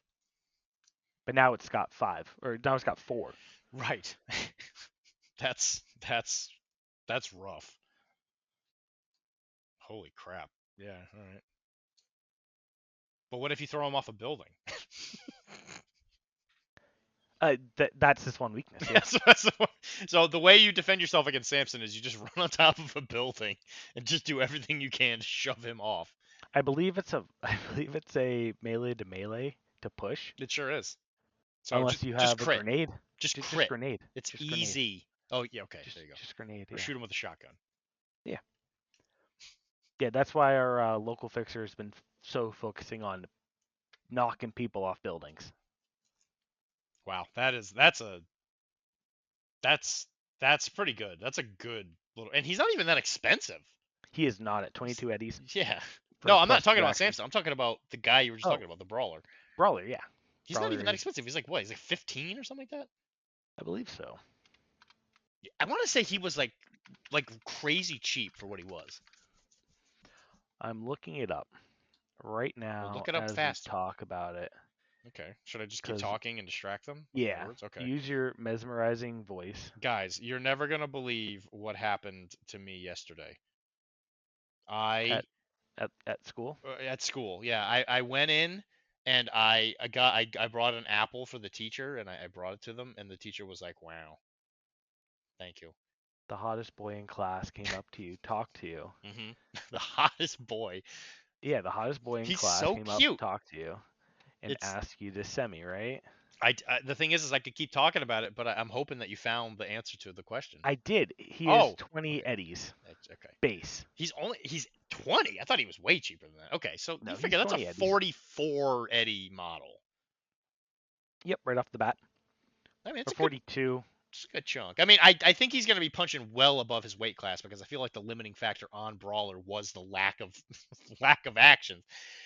But now it's got 5, or now it's got 4. Right. That's rough. Holy crap. Yeah, all right. But what if you throw him off a building? That's his one weakness. Yeah. So the way you defend yourself against Samson is you just run on top of a building and just do everything you can to shove him off. I believe it's a melee to melee to push. It sure is. So Unless you just have a crit. grenade. Just Just crit. grenade. It's Just grenade. easy. Oh yeah, okay, there you go. Just grenade. Or Yeah. shoot him with a shotgun. Yeah. Yeah. That's why our local fixer has been so focusing on knocking people off buildings. Wow, that's pretty good. That's a good little, and he's not even that expensive. He is not at 22 eddies. Yeah. For No, I'm not plus talking 2 about action. Samson. I'm talking about the guy you were just Oh, talking about, the brawler. brawler. Yeah. He's not Brawler even that is, expensive. He's like what? He's like 15 or something like that. I believe so. I want to say he was like crazy cheap for what he was. I'm looking it up right Well, now look it up as we faster. talk about it. Okay. Should I just keep 'Cause talking and distract them with my yeah, words? Okay. use your mesmerizing voice. Guys, you're never gonna believe what happened to me yesterday. I At school. at school, yeah. I went in and I brought an apple for the teacher and I brought it to them and the teacher was like, "Wow, thank you." The hottest boy in class came up to you, talked to you. The hottest boy. Yeah, the hottest boy in He's class so came up, cute. talked to you, and It's asked you to semi, right? the thing is I could keep talking about it, but I'm hoping that you found the answer to the question. I did. He is Oh, 20 okay. eddies That's okay. base. He's 20. I thought he was way cheaper than that. Okay, so No, you he's figure that's a 20 eddies. 44 Eddie model. Yep, right off the bat. I mean, Or 42. it's a good chunk. I mean, I think he's going to be punching well above his weight class because I feel like the limiting factor on Brawler was the lack of lack of action.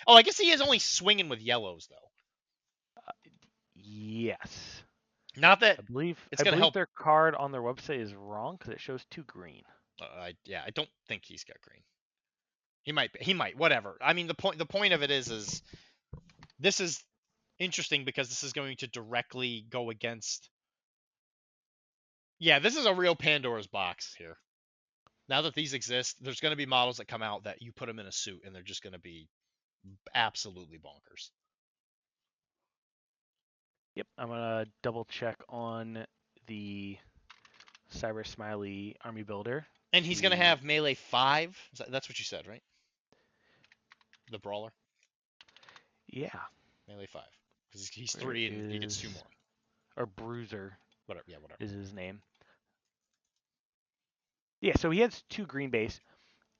Oh, I guess he is only swinging with yellows though. Yes. Not that I believe it's I going to believe help. their card on their website is wrong because it shows 2 green. I don't think he's got green. He might. He might. Whatever. I mean, the point of it is this is interesting because this is going to directly go against. Yeah, this is a real Pandora's box here. Now that these exist, there's going to be models that come out that you put them in a suit and they're just going to be absolutely bonkers. Yep, I'm gonna double check on the Cyber Smiley Army Builder. And he's going to have melee 5. That's what you said, right? The brawler? Yeah. Melee 5. Because he's Where 3 and he gets 2 more. Or Bruiser Whatever. Yeah, whatever. is his name. Yeah, so he has 2 green base.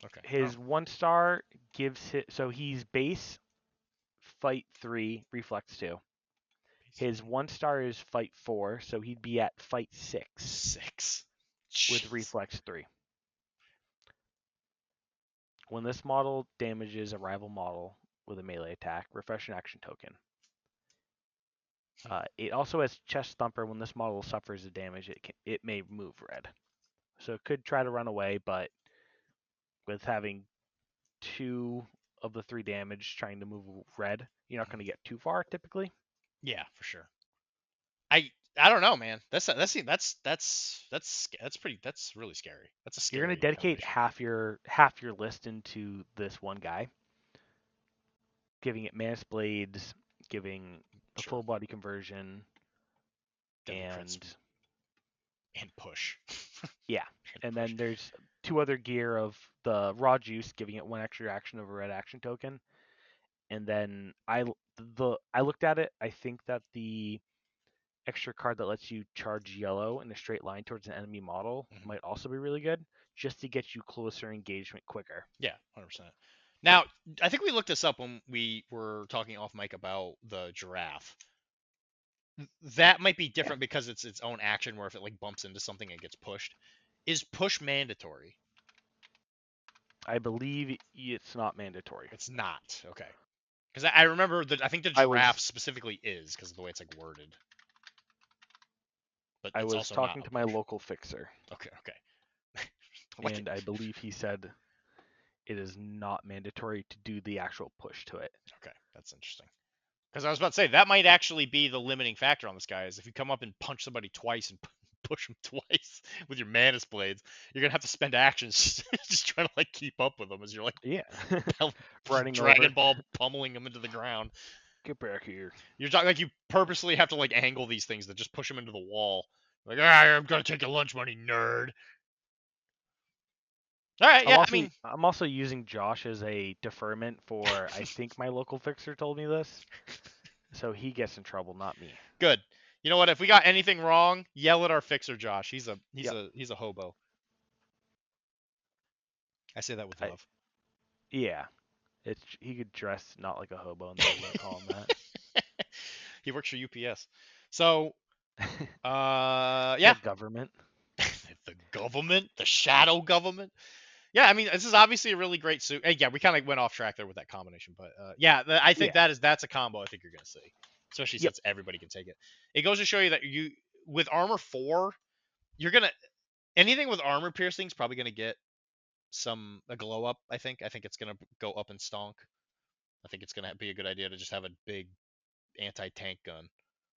Okay. His 1-star gives it, so he's base, fight 3, reflex 2. His 1-star is fight 4, so he'd be at fight 6. 6. With Jeez. reflex 3. When this model damages a rival model with a melee attack, refresh an action token. It also has chest thumper. When this model suffers a damage, it may move red. So it could try to run away, but with having 2 of the 3 damage trying to move red, you're not going to get too far typically. Yeah, for sure. I don't know, man. That's really scary. That's a scary. You're going to dedicate half your list into this one guy, giving it Mass Blades, giving the full body conversion, and push. Yeah, and then there's 2 other gear of the raw juice, giving it 1 extra action of a red action token, and then I looked at it. I think that the extra card that lets you charge yellow in a straight line towards an enemy model might also be really good, just to get you closer engagement quicker. Yeah, 100%. Now, I think we looked this up when we were talking off mic about the giraffe. That might be different because it's its own action where if it like bumps into something it gets pushed. Is push mandatory? I believe it's not mandatory. It's not. Okay. Because I remember that I think the giraffe specifically is because of the way it's like worded. But I it's was also talking not to my local fixer. Okay. And I believe he said it is not mandatory to do the actual push to it. Okay, that's interesting. Because I was about to say that might actually be the limiting factor on this guy is if you come up and punch somebody twice and push them twice with your Manus blades. You're gonna have to spend actions just trying to like keep up with them as you're like Yeah. Running Dragon over. Ball pummeling them into the ground. Get back here. You're talking like you purposely have to like angle these things that just push them into the wall. Like, I'm gonna take your lunch money, nerd. All right, I'm yeah, I also mean, I'm also using Josh as a deferment for I think my local fixer told me this. So he gets in trouble, not me. good. You know what? If we got anything wrong, yell at our fixer, Josh. Yep. He's a hobo. I say that with I, love. yeah. He could dress not like a hobo and they wouldn't call him He works for UPS. So, that. yeah, The government. the government, the shadow government. Yeah, I mean, this is obviously a really great suit. Yeah, we kind of went off track there with that combination, but yeah, I think Yeah. that's a combo I think you're gonna see, especially Yep. since everybody can take it. It goes to show you that you with armor 4, you're gonna anything with armor piercing is probably gonna get a glow up. I think it's gonna go up in stonk. I think it's gonna be a good idea to just have a big anti-tank gun,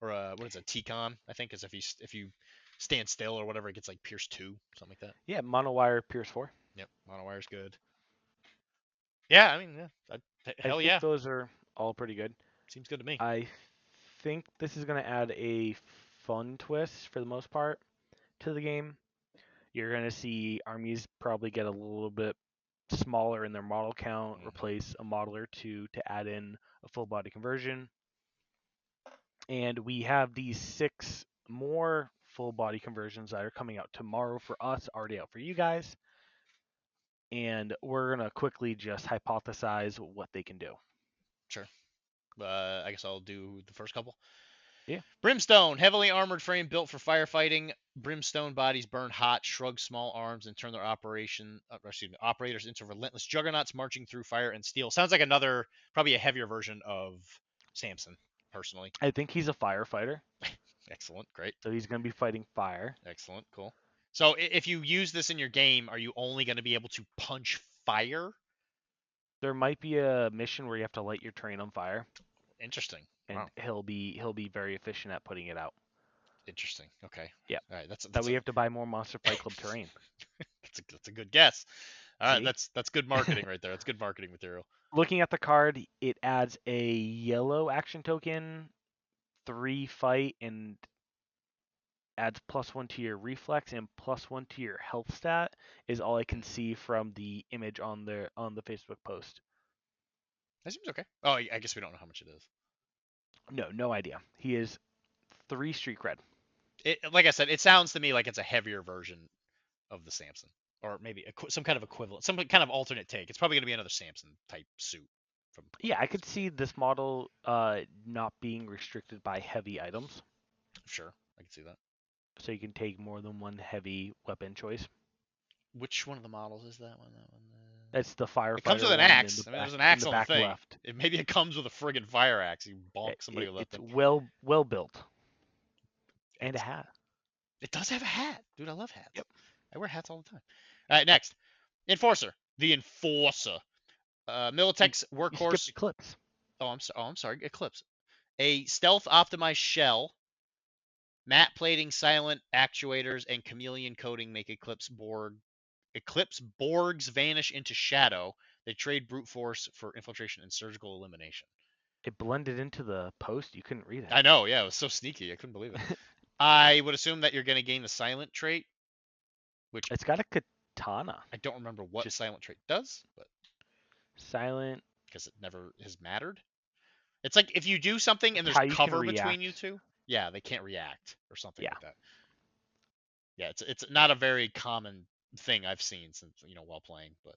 or what is it, T-con? I think is if you stand still or whatever, it gets like pierce 2, something like that. Yeah. Monowire Pierce 4. Yep, monowire's good. Yeah, I mean, yeah, I hell think yeah, those are all pretty good. seems good to me. I think this is going to add a fun twist for the most part to the game. You're going to see armies probably get a little bit smaller in their model count, Mhm. replace a model or two to add in a full body conversion. And we have these 6 more full body conversions that are coming out tomorrow for us, already out for you guys. And we're going to quickly just hypothesize what they can do. Sure. I guess I'll do the first couple. Yeah. Brimstone, heavily armored frame built for firefighting. Brimstone bodies burn hot, shrug small arms, and turn their operators into relentless juggernauts marching through fire and steel. Sounds like another, probably a heavier version of Samson, personally. I think he's a firefighter, Excellent, great, so he's going to be fighting fire. excellent, cool. So if you use this in your game, are you only going to be able to punch fire? There might be a mission where you have to light your terrain on fire, Interesting. and Wow, he'll be very efficient at putting it out. interesting. Okay, Yeah. all right, That way you have to buy more Monster Fight Club terrain. that's a good guess. All right, See? that's good marketing right there. That's good marketing material. Looking at the card, it adds a yellow action token, 3 fight, and adds +1 to your reflex and +1 to your health stat. Is all I can see from the image on the Facebook post. That seems okay. Oh, I guess we don't know how much it is. No idea. He is 3 street cred. Like I said, it sounds to me like it's a heavier version of the Samson, or maybe some kind of equivalent, some kind of alternate take. It's probably going to be another Samson type suit. From Yeah, I could see this model not being restricted by heavy items, sure, I can see that. so you can take more than one heavy weapon choice. Which one of the models is that one? That's the It comes firefighter with an one axe. I mean, there's an in axe the on the back thing. left. Maybe it comes with a friggin' fire axe. You bonk somebody with It's it. well built and a Excellent. hat. It does have a hat, dude. I love hats. Yep. I wear hats all the time. All right, next, Enforcer. The Enforcer. You, Militech's you skipped workhorse. Eclipse. I'm sorry. Eclipse. A stealth optimized shell. Matte plating, silent actuators, and chameleon coating make Eclipse Borgs vanish into shadow. They trade brute force for infiltration and surgical elimination. It blended into the post. You couldn't read it. I know, yeah, it was so sneaky. I couldn't believe it. I would assume that you're going to gain the silent trait, which It's got a katana. I don't remember what Just silent trait does, but silent. because it never has mattered. It's like if you do something and It's there's how you can cover between you react. two, yeah, they can't react or something Yeah. like that. Yeah, it's not a very common thing I've seen since while playing, but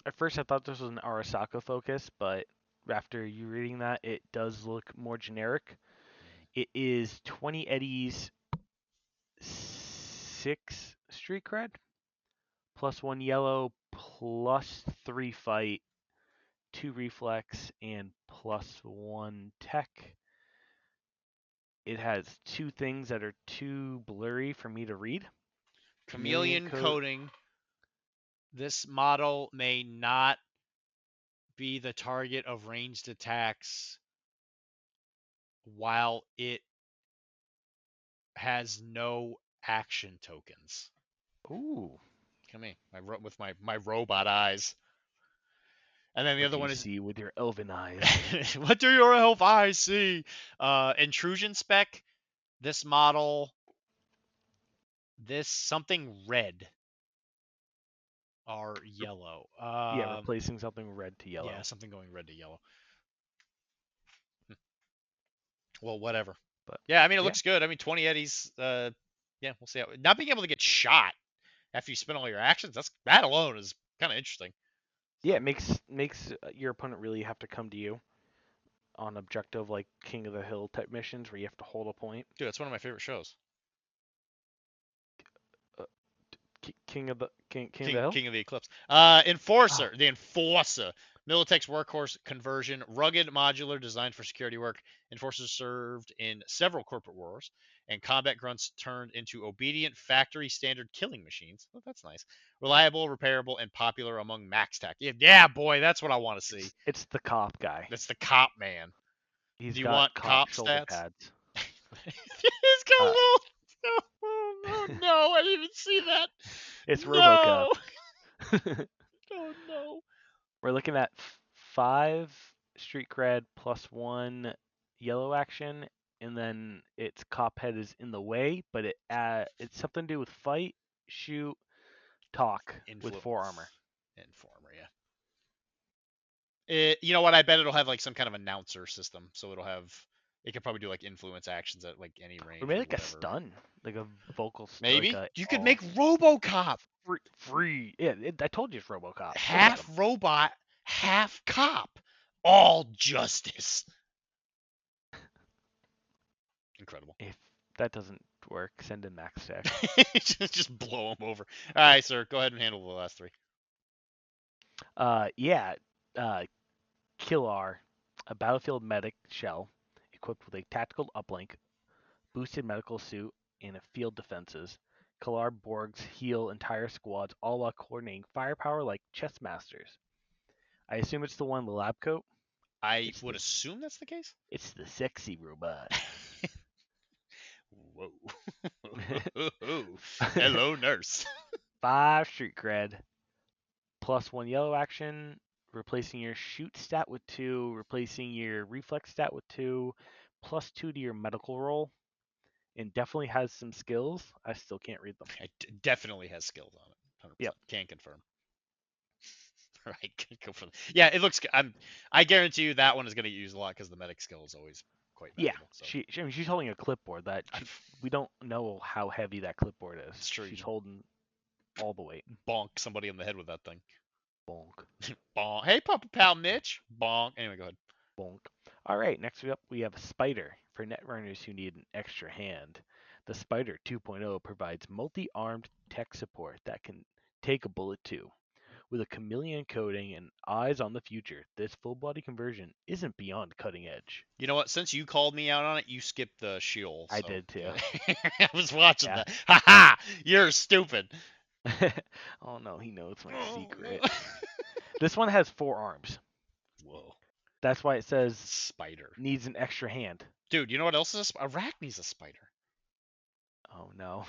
At first, I thought this was an Arasaka focus, but after you reading that, it does look more generic. It is 20 eddies, 6 street cred, +1 yellow, +3 fight, 2 reflex, and +1 tech. It has 2 things that are too blurry for me to read. chameleon coating. This model may not be the target of ranged attacks while it has no action tokens. Ooh. Come here, with my robot eyes. And then the What other do you one is see with your elven eyes? what do your elf eyes see? Intrusion spec. This model. This something red or yellow. Yeah, replacing something red to yellow. Yeah, something going red to yellow. Well, whatever. But Yeah, I mean it yeah, looks good. I mean 20 eddies. Yeah, we'll see. Not being able to get shot after you spend all your actions. That alone is kind of interesting. yeah, So, it makes your opponent really have to come to you on objective like King of the Hill type missions where you have to hold a point. dude, that's one of my favorite shows. Uh, King of the Hill. King of the Eclipse. Oh, Enforcer, the Enforcer. Militech's workhorse conversion, rugged, modular, designed for security work. Enforcers served in several corporate wars, and combat grunts turned into obedient factory standard killing machines. Oh, that's nice. Reliable, repairable, and popular among max tech. Yeah, boy, that's what I want to see. it's the cop guy. That's the cop man. He's Do you got want cop cop shoulder stats? pads. He's got a Uh, little. Oh, no, I didn't even see that. it's RoboCop. No. Oh no. We're looking at 5 street cred plus 1 yellow action, and then its cop head is in the way, but it's something to do with fight, shoot, talk with 4 Influence. armor. Informer, yeah. You know what? I bet it'll have like some kind of announcer system, so it could probably do like influence actions at like any range Or or maybe like a whatever. stun, like a vocal, like Maybe a you could make RoboCop free. Yeah, I told you it's RoboCop. Look at half him. robot, half cop, all justice. Incredible. If that doesn't work, send in Max Tech. Just blow them over. All right, sir. Go ahead and handle the last 3. Yeah, uh, Killar, a battlefield medic shell equipped with a tactical uplink, boosted medical suit, and a field defenses. Kalar Borgs heal entire squads, all while coordinating firepower like chess masters. I assume it's the one in the lab coat. I It's would the assume that's the case. it's the sexy robot. Whoa. Hello, nurse. 5 street cred, plus 1 yellow action, replacing your shoot stat with 2, replacing your reflex stat with 2, plus 2 to your medical roll, and definitely has some skills. I still can't read them. It definitely has skills on it. 100%. Yep. Can confirm. Right. Go for yeah, it looks. I guarantee you that one is going to get used a lot because the medic skill is always quite Yeah, valuable. So I mean, she's holding a clipboard we don't know how heavy that clipboard is. it's true. She's holding all the weight. Bonk somebody in the head with that thing. Bonk, Bonk. Hey, Papa Pal Mitch. Bonk. Anyway, go ahead. bonk. All right, next up we have a Spider for netrunners who need an extra hand. The Spider 2.0 provides multi-armed tech support that can take a bullet too. With a chameleon coating and eyes on the future, this full body conversion isn't beyond cutting edge. You know what? Since you called me out on it, you skipped the Sheol. I So did too. I was watching Yeah. that. Ha ha! You're stupid. Oh no, he knows my Oh, secret. no. This one has 4 arms. Whoa. That's why it says Spider. needs an extra hand. Dude, you know what else is Arachne's a spider. Oh no.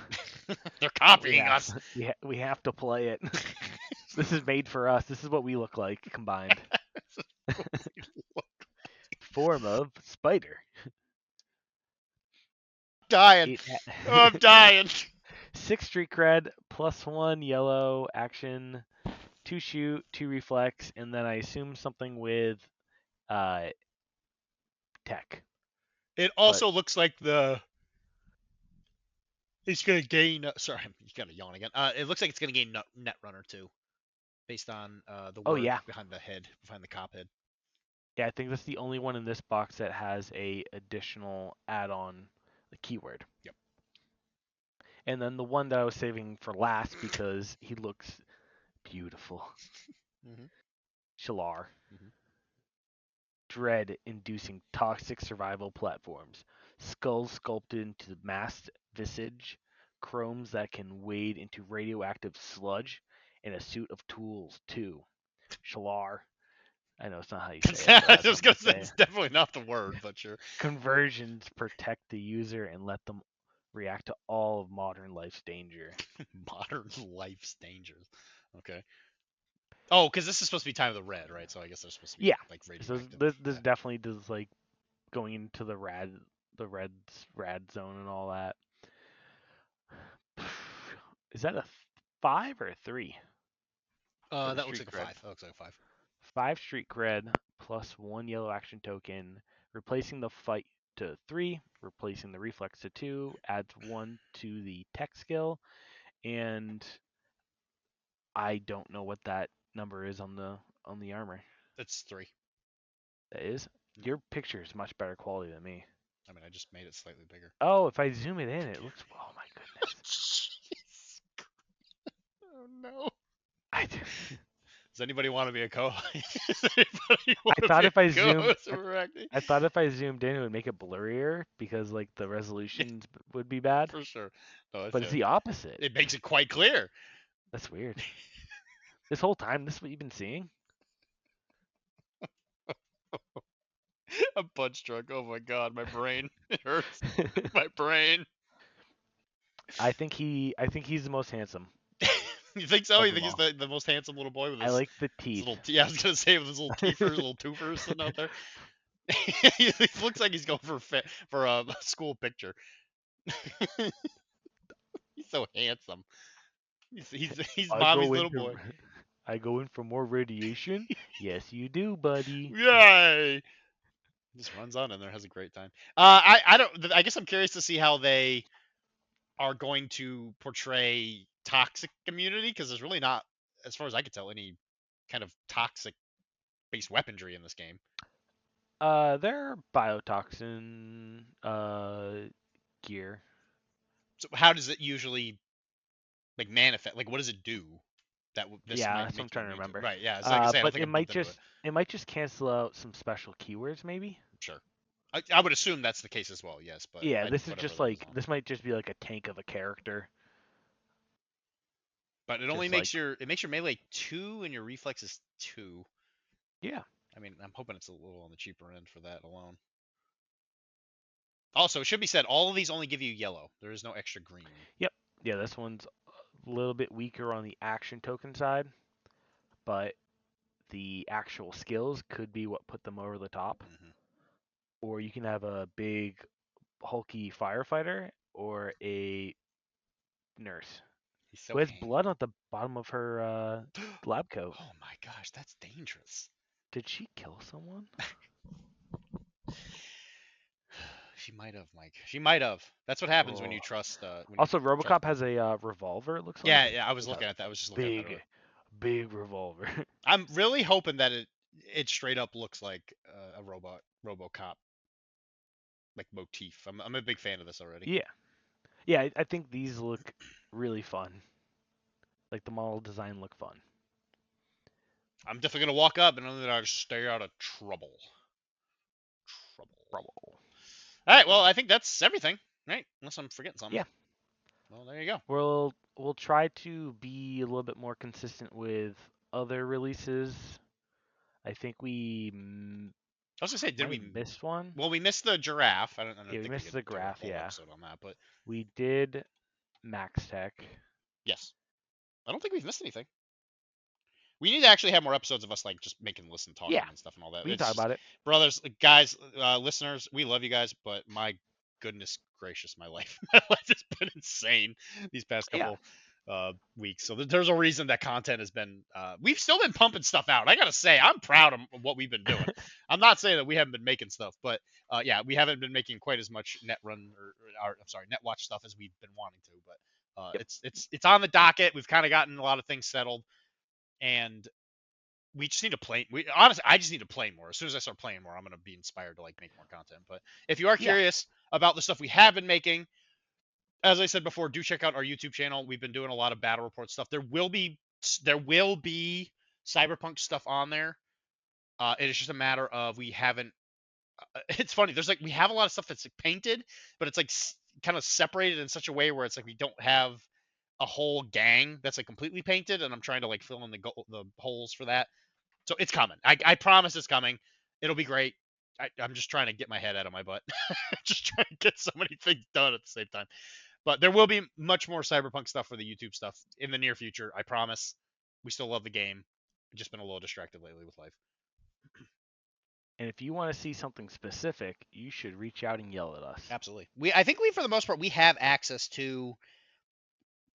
They're copying us. We have to play it. This is made for us. This is what we look like combined. Form of spider. Dying. Oh, I'm dying. 6 street cred, plus 1 yellow action, 2 shoot, 2 reflex, and then I assume something with tech. It also looks like it's gonna gain. Sorry, you gotta yawn again. It looks like it's gonna gain Netrunner too, based on the Oh word yeah. behind the cop head. Yeah, I think that's the only one in this box that has a additional add-on keyword. Yep. And then the one that I was saving for last because he looks beautiful. Mm-hmm. Shalar. Mm-hmm. Dread-inducing toxic survival platforms. Skulls sculpted into the masked visage. Chromes that can wade into radioactive sludge. And a suit of tools, too. Shalar. I know it's not how you say it. I was gonna say it's definitely not the word, but sure. Conversions protect the user and let them React to all of modern life's danger. Modern life's dangers. Okay. Oh, because this is supposed to be Time of the Red, right? So I guess they're supposed to be Yeah. like So radioactive. this Yeah. definitely does like going into the rad zone and all that. Is that a 5 or a 3 for the That looks street like a cred? 5. That looks like a 5. 5 street cred plus 1 yellow action token, replacing the fight to 3, replacing the reflex to 2, adds 1 to the tech skill, and I don't know what that number is on the armor. That's 3. That is. Your picture is much better quality than me. I mean, I just made it slightly bigger. Oh, if I zoom it in, it looks. Oh my goodness. Jeez. Oh no. I, Does anybody want to be a co-host? Does anybody want I to thought be if I a zoomed, co-host of Arachne? I thought if I zoomed in, it would make it blurrier because like the Yeah, resolutions would be bad. for sure. No, But it's the opposite. it makes it quite clear. That's weird. This whole time, this is what you've been seeing? I'm punch drunk. Oh my god, my brain. It hurts. My brain. I think he's the most handsome You think so? of You them think he's all. the most handsome little boy with I his, like the his teeth. little? Yeah, I was gonna say with his little teethers, little twofers sitting out there. He looks like he's going for a school picture. He's so handsome. He's I mommy's go little into boy. I go in for more radiation. Yes, you do, buddy. Yay! Just runs on in there, has a great time. I don't. I guess I'm curious to see how they are going to portray toxic immunity because there's really not, as far as I can tell, any kind of toxic based weaponry in this game. They're biotoxin gear. So how does it usually like manifest? Like what does it do that this Yeah, might that's what I'm make you trying to immune to? remember. Right? Yeah. So like I say, I don't But think I've looked into it. it might just cancel out some special keywords, maybe. Sure. I would assume that's the case as well. Yes, but Yeah, this is whatever just that is. like this might just be like a tank of a character. But it only Just like makes your melee 2 and your reflex is 2. yeah, I mean, I'm hoping it's a little on the cheaper end for that alone. Also, it should be said, all of these only give you yellow. There is no extra green. yep, yeah. This one's a little bit weaker on the action token side, but the actual skills could be what put them over the top. Mm-hmm. Or you can have a big hulky firefighter or a nurse He's who so has handy. blood on the bottom of her lab coat. Oh my gosh, that's dangerous. Did she kill someone? She might have, Mike. She might have. That's what happens when Oh. you trust. Also, Trust. RoboCop has a revolver. It looks like. Yeah, I was Like a looking at that. I was just looking at that earlier. big revolver. I'm really hoping that it straight up looks like a RoboCop like motif. I'm a big fan of this already. Yeah, yeah. I think these look really fun. Like the model design look fun. I'm definitely gonna walk up and I'm gonna stay out of trouble. Trouble. Trouble. All right. Well, I think that's everything, right? Unless I'm forgetting something. Yeah. Well, there you go. We'll try to be a little bit more consistent with other releases. I think we I was gonna say, did might we have missed one. Well, we missed the giraffe. I don't Yeah, think we we missed could the do a graph. whole Yeah, episode on that, but we did Max Tech. yes, I don't think we've missed anything. We need to actually have more episodes of us like just making listen, talking, Yeah, and stuff and all that. we can It's talk just, about it. brothers, guys, listeners, we love you guys, but my goodness gracious, my life, my life has been insane these past Yeah. couple weeks. So there's a reason that content has been. We've still been pumping stuff out. I gotta say, I'm proud of what we've been doing. I'm not saying that we haven't been making stuff, but yeah, we haven't been making quite as much Netwatch stuff as we've been wanting to. But Yep. it's on the docket. We've kind of gotten a lot of things settled, and we just need to play. Honestly, I just need to play more. As soon as I start playing more, I'm gonna be inspired to like make more content. But if you are Yeah. curious about the stuff we have been making, as I said before, do check out our YouTube channel. We've been doing a lot of battle report stuff. There will be cyberpunk stuff on there. It is just a matter of we haven't. It's funny. There's like we have a lot of stuff that's like, painted, but it's like kind of separated in such a way where it's like we don't have a whole gang that's like completely painted, and I'm trying to like fill in the holes for that. So it's coming. I promise it's coming. It'll be great. I'm just trying to get my head out of my butt. Just trying to get so many things done at the same time. But there will be much more Cyberpunk stuff for the YouTube stuff in the near future. I promise. We still love the game. Just been a little distracted lately with life. And if you want to see something specific, you should reach out and yell at us. Absolutely. I think we, for the most part, we have access to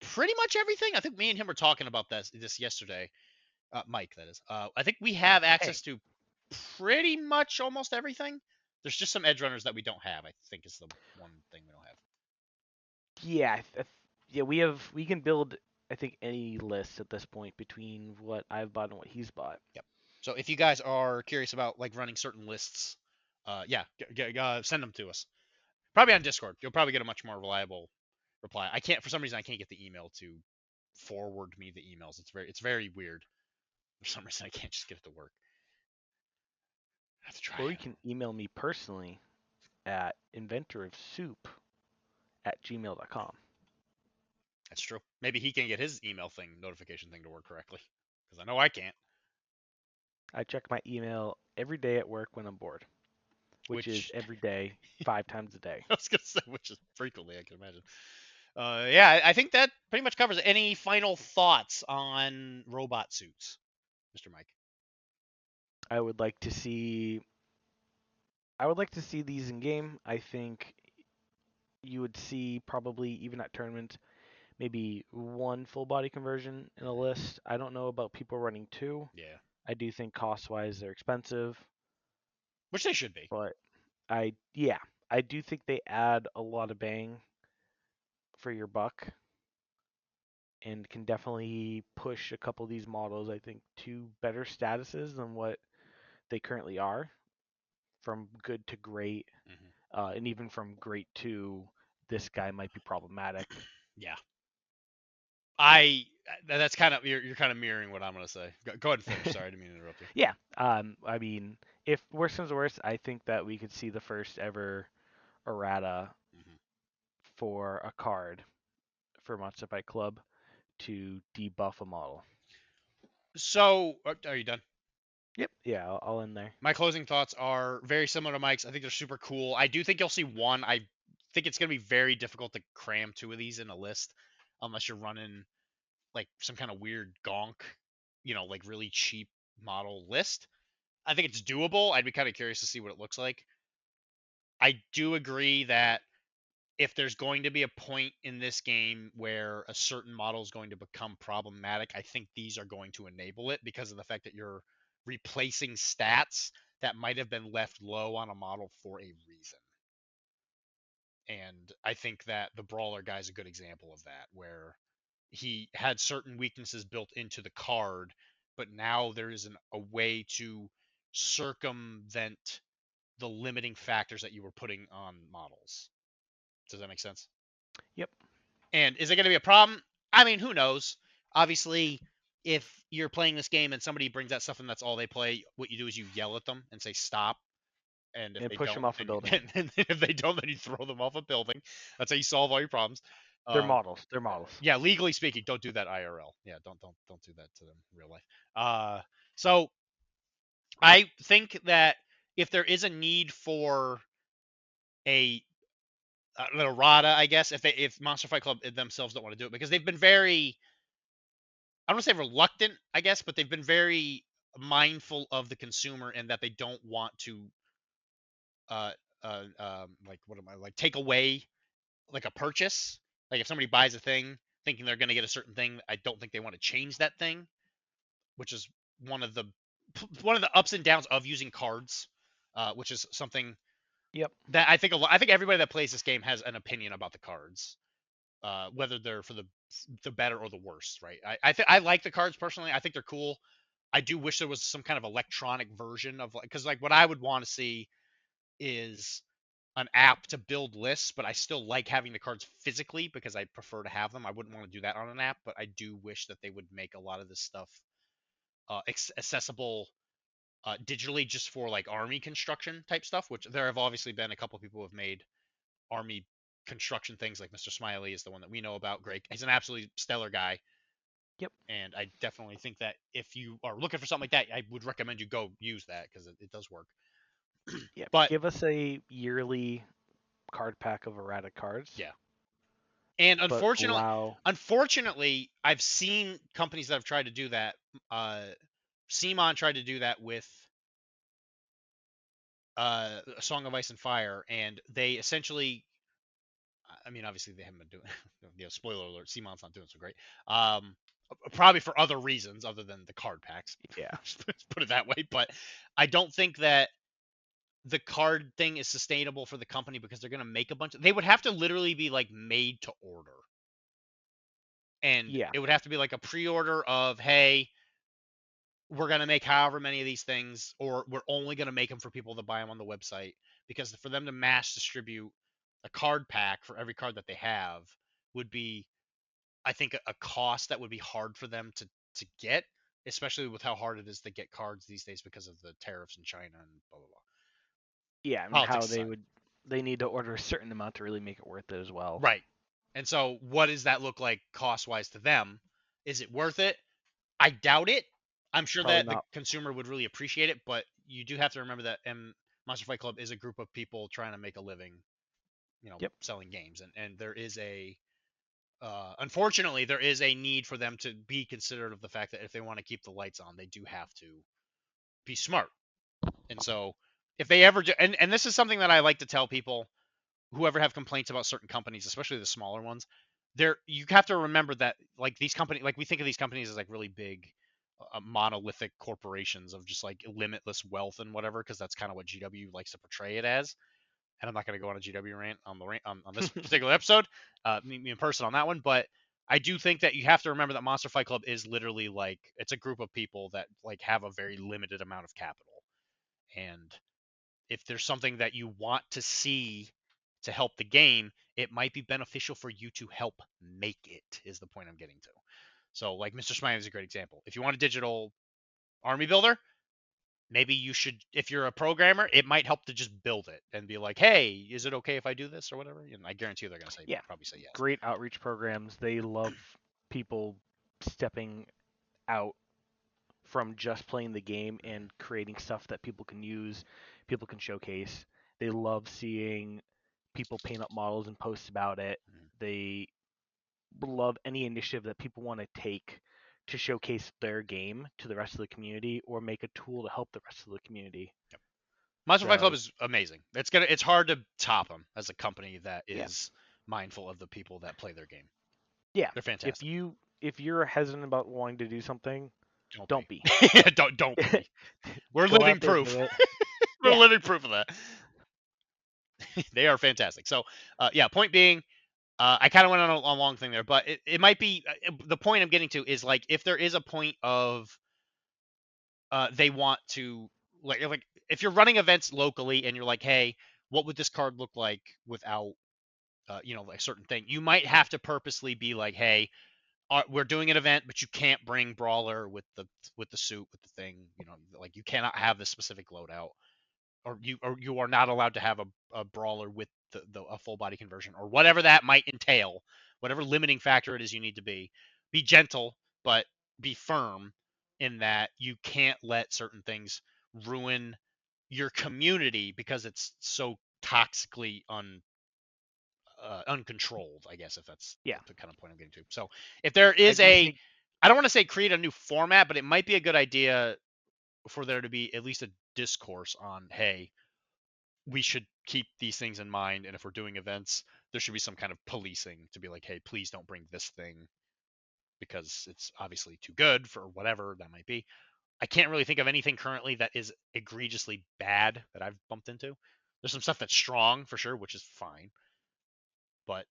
pretty much everything. I think me and him were talking about this yesterday. Mike, that is. I think we have access to pretty much almost everything. There's just some edge runners that we don't have. I think is the one thing we don't have. Yeah, yeah, we can build I think any list at this point between what I've bought and what he's bought. Yep. So if you guys are curious about like running certain lists, yeah, send them to us. Probably on Discord. You'll probably get a much more reliable reply. I can't, for some reason, I can't get the email to forward me the emails. It's very weird. For some reason, I can't just get it to work. I have to try. Or you can email me personally at inventorofsoup@gmail.com. That's true. Maybe he can get his email notification thing to work correctly, because I know I can't. I check my email every day at work when I'm bored, which is Which every day, 5 times a day. I was gonna say, which is frequently, I can imagine. Yeah, I think that pretty much covers it. Any final thoughts on robot suits, Mr. Mike? I would like to see I would like to see these in game. I think you would see probably even at tournament maybe one full body conversion in a list. I don't know about people running two. Yeah, I do think cost wise they're expensive, which they should be. but yeah, I do think they add a lot of bang for your buck and can definitely push a couple of these models I think to better statuses than what they currently are, from good to great, Hmm. and even from great to this guy might be problematic. Yeah, I. That's kind of you're kind of mirroring what I'm gonna say. Go ahead and finish. Sorry, I didn't mean to interrupt you. Yeah, I mean, if worse comes to worse, I think that we could see the first ever errata Hmm. for a card for Monster Fight Club to debuff a model. So, are you done? Yep, yeah, I'll end there. My closing thoughts are very similar to Mike's. I think they're super cool. I do think you'll see one. I think it's going to be very difficult to cram two of these in a list unless you're running like some kind of weird gonk, like really cheap model list. I think it's doable. I'd be kind of curious to see what it looks like. I do agree that if there's going to be a point in this game where a certain model is going to become problematic, I think these are going to enable it because of the fact that you're replacing stats that might have been left low on a model for a reason. And I think that the Brawler guy is a good example of that, where he had certain weaknesses built into the card, but now there is a way to circumvent the limiting factors that you were putting on models. Does that make sense? Yep. And is it going to be a problem? I mean, who knows? Obviously, if you're playing this game and somebody brings that stuff and that's all they play, what you do is you yell at them and say stop. And if And they push don't, them off a then building. and if they don't, then you throw them off a building. That's how you solve all your problems. They're Uh, models. They're models. yeah, legally speaking, don't do that IRL. Yeah, don't do that to them in real life. So I think that if there is a need for a little RADA, I guess, if Monster Fight Club themselves don't want to do it because they've been very, I don't want to say reluctant, I guess, but they've been very mindful of the consumer and that they don't want to uh like what am I like take away like a purchase. Like if somebody buys a thing thinking they're going to get a certain thing, I don't think they want to change that thing, which is one of the one of the ups and downs of using cards, which is something Yep. that I think everybody that plays this game has an opinion about the cards, whether they're for the better or the worst, right? I like the cards personally. I think they're cool. I do wish there was some kind of electronic version of like because like what I would want to see is an app to build lists, but I still like having the cards physically because I prefer to have them. I wouldn't want to do that on an app, but I do wish that they would make a lot of this stuff accessible digitally just for like army construction type stuff, which there have obviously been a couple of people who have made army construction things like Mr. Smiley is the one that we know about. Great. He's an absolutely stellar guy. Yep. And I definitely think that if you are looking for something like that, I would recommend you go use that because it does work. Yeah, But give us a yearly card pack of errata cards, yeah, and but allow. unfortunately, I've seen companies that have tried to do that. Simon tried to do that with A Song of Ice and Fire, and they essentially, I mean, obviously they haven't been doing, spoiler alert, Simon's not doing so great. Um, Probably for other reasons other than the card packs. Yeah, Let's put it that way. But I don't think that the card thing is sustainable for the company because they're going to make a bunch of, they would have to literally be like made to order. And yeah, it would have to be like a pre-order of, hey, we're going to make however many of these things, or we're only going to make them for people that buy them on the website. Because for them to mass distribute a card pack for every card that they have would be, I think, a cost that would be hard for them to get, especially with how hard it is to get cards these days because of the tariffs in China and blah blah blah. yeah, and how Politics aside, they need to order a certain amount to really make it worth it as well. right? And so, what does that look like cost wise to them? Is it worth it? I doubt it. I'm sure Probably that the not. consumer would really appreciate it, but you do have to remember that Monster Fight Club is a group of people trying to make a living, Yep. selling games, and there is a unfortunately, there is a need for them to be considerate of the fact that if they want to keep the lights on, they do have to be smart. And so, if they ever do, and this is something that I like to tell people who ever have complaints about certain companies, especially the smaller ones, there you have to remember that like these companies, like we think of these companies as like really big, monolithic corporations of just like limitless wealth and whatever, because that's kind of what GW likes to portray it as. And I'm not going to go on a GW rant on the on this particular episode, me in person on that one, but I do think that you have to remember that Monster Fight Club is literally like it's a group of people that like have a very limited amount of capital, and if there's something that you want to see to help the game, it might be beneficial for you to help make it. Is the point I'm getting to. So like Mr. Smiley is a great example. If you want a digital army builder, maybe you should, if you're a programmer, it might help to just build it and be like, hey, is it okay if I do this or whatever? And I guarantee you they're going to say, Yeah, probably say yes. great outreach programs. They love people stepping out from just playing the game and creating stuff that people can use, people can showcase. They love seeing people paint up models and post about it. Mhm. They love any initiative that people want to take to showcase their game to the rest of the community or make a tool to help the rest of the community. Yep. Monster Fight Club So, is amazing. It's hard to top them as a company that yeah. is mindful of the people that play their game. Yeah. They're If fantastic. you if you're hesitant about wanting to do something, Don't don't be. be. Don't be. We're Go living out there, proof. do it. We're Yeah. living proof of that. They are fantastic. So, yeah. Point being, I kind of went on a long thing there, but it might be the point I'm getting to is like if there is a point of they want to like if you're running events locally and you're like, hey, what would this card look like without like a certain thing? You might have to purposely be like, hey, we're doing an event, but you can't bring brawler with the suit with the thing. Like you cannot have this specific loadout, or you are not allowed to have a brawler with a full body conversion or whatever that might entail. Whatever limiting factor it is, you need to be gentle, but be firm in that you can't let certain things ruin your community because it's so toxically uncontrolled, I guess, if that's Yeah. the kind of point I'm getting to. So if there I is do think I don't want to say create a new format, but it might be a good idea for there to be at least a discourse on, hey, we should keep these things in mind. And if we're doing events, there should be some kind of policing to be like, hey, please don't bring this thing because it's obviously too good for whatever that might be. I can't really think of anything currently that is egregiously bad that I've bumped into. There's some stuff that's strong for sure, which is fine, but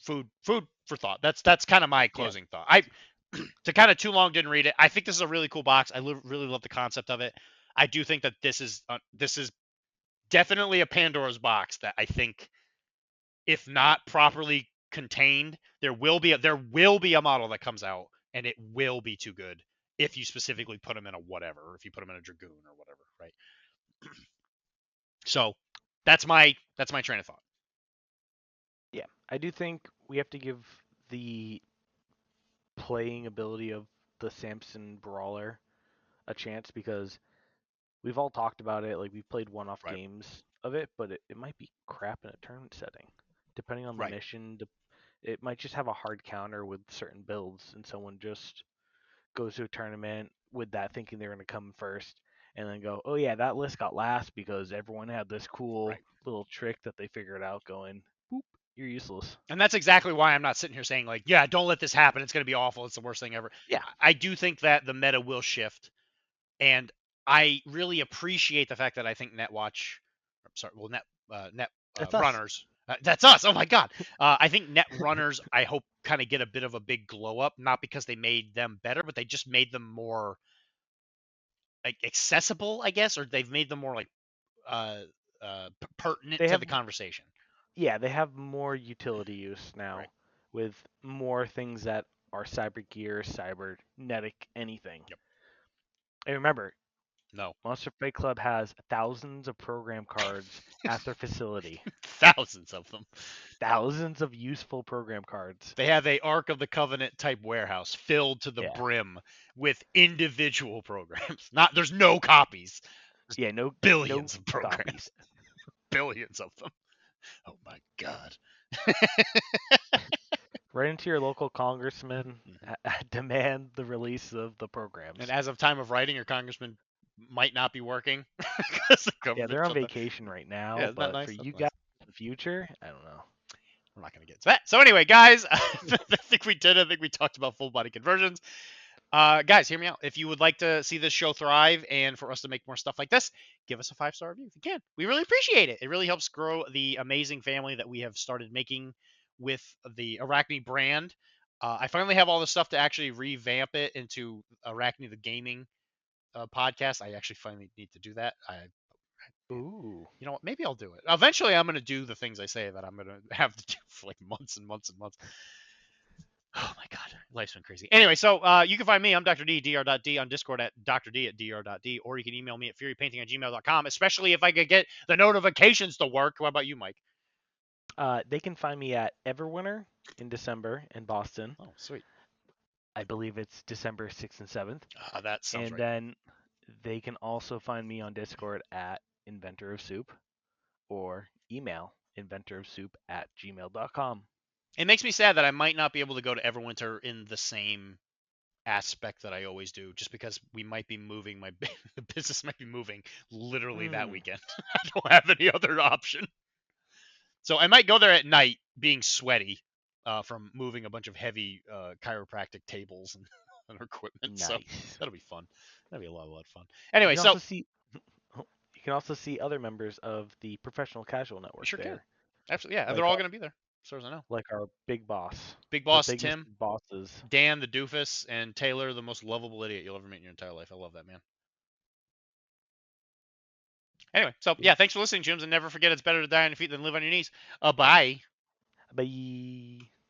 food for thought. That's kind of my yeah. closing thought. I to kind of too long didn't read it. I think this is a really cool box. I really love the concept of it. I do think that this is definitely a Pandora's box that I think, if not properly contained, there will be a model that comes out and it will be too good if you specifically put them in a whatever, or if you put them in a dragoon or whatever, right? So that's my train of thought. Yeah. I do think we have to give the playing ability of the Samson Brawler a chance because we've all talked about it. Like we've played one-off Right. games of it, but it might be crap in a tournament setting, depending on the Right. mission. It might just have a hard counter with certain builds, and someone just goes to a tournament with that thinking they're going to come first, and then go, oh yeah, that list got last because everyone had this cool Right. little trick that they figured out. Going, boop, you're useless. And that's exactly why I'm not sitting here saying like, yeah, don't let this happen. It's going to be awful. It's the worst thing ever. Yeah, I do think that the meta will shift, and I really appreciate the fact that I think Netwatch, sorry, well, Net that's us. runners. That's us. Oh my God. I think Net runners. I hope kind of get a bit of a big glow up, not because they made them better, but they just made them more like accessible, I guess, or they've made them more like uh, pertinent They to have the conversation. Yeah, they have more utility use Right. now with more things that are cyber gear, cybernetic, anything. Yep. And remember, No. Monster Fight Club has thousands of program cards at their facility. Thousands of them. Thousands of useful program cards. They have a Ark of the Covenant type warehouse filled to the Yeah. brim with individual programs. Not there's no copies. There's Yeah, no billions of copies. programs. Billions of them. Oh my God. Right into your local congressman, Mhm. demand the release of the And programs. as of time of writing, your congressman might not be working because the Yeah, government they're on shut down. vacation right Yeah, now, isn't that but for nice? That's you guys nice. in the future, I don't know. We're not going to get to that. So anyway, guys, I think we did. I think we talked about full body conversions. Guys, hear me out. If you would like to see this show thrive and for us to make more stuff like this, give us a 5-star review if you can. We really appreciate it. It really helps grow the amazing family that we have started making with the Arachne brand. I finally have all the stuff to actually revamp it into Arachne the Gaming podcast. I actually finally need to do that. Ooh, You know what? Maybe I'll do it. Eventually, I'm going to do the things I say that I'm going to have to do for like months and months and months. Oh my God, life's been crazy. Anyway, so you can find me. I'm Dr.D, Dr.D on Discord at Dr.D at Dr.D, or you can email me at furypainting@gmail.com, especially if I could get the notifications to work. What about you, Mike? they can find me at Everwinter in December in Boston. Oh, sweet. I believe it's December 6th and 7th. That sounds And right. then they can also find me on Discord at Inventor of Soup or email inventorofsoup@gmail.com. It makes me sad that I might not be able to go to Everwinter in the same aspect that I always do, just because we might be moving. My the business might be moving literally that Mm, weekend. I don't have any other option. So I might go there at night, being sweaty from moving a bunch of heavy chiropractic tables and, and equipment. So nice. that'll be fun. That'll be a lot of fun. You Anyway, can so also see you can also see other members of the Professional Casual you Network sure can. there, Absolutely, yeah. They're like all going to be there, as far as I know. our big boss, Big the Boss biggest Tim, bosses. Dan the doofus, and Taylor, the most lovable idiot you'll ever meet in your entire life. I love that man. Anyway, so Yeah. yeah, thanks for listening, Jims, and never forget it's better to die on your feet than live on your knees. Bye. Bye.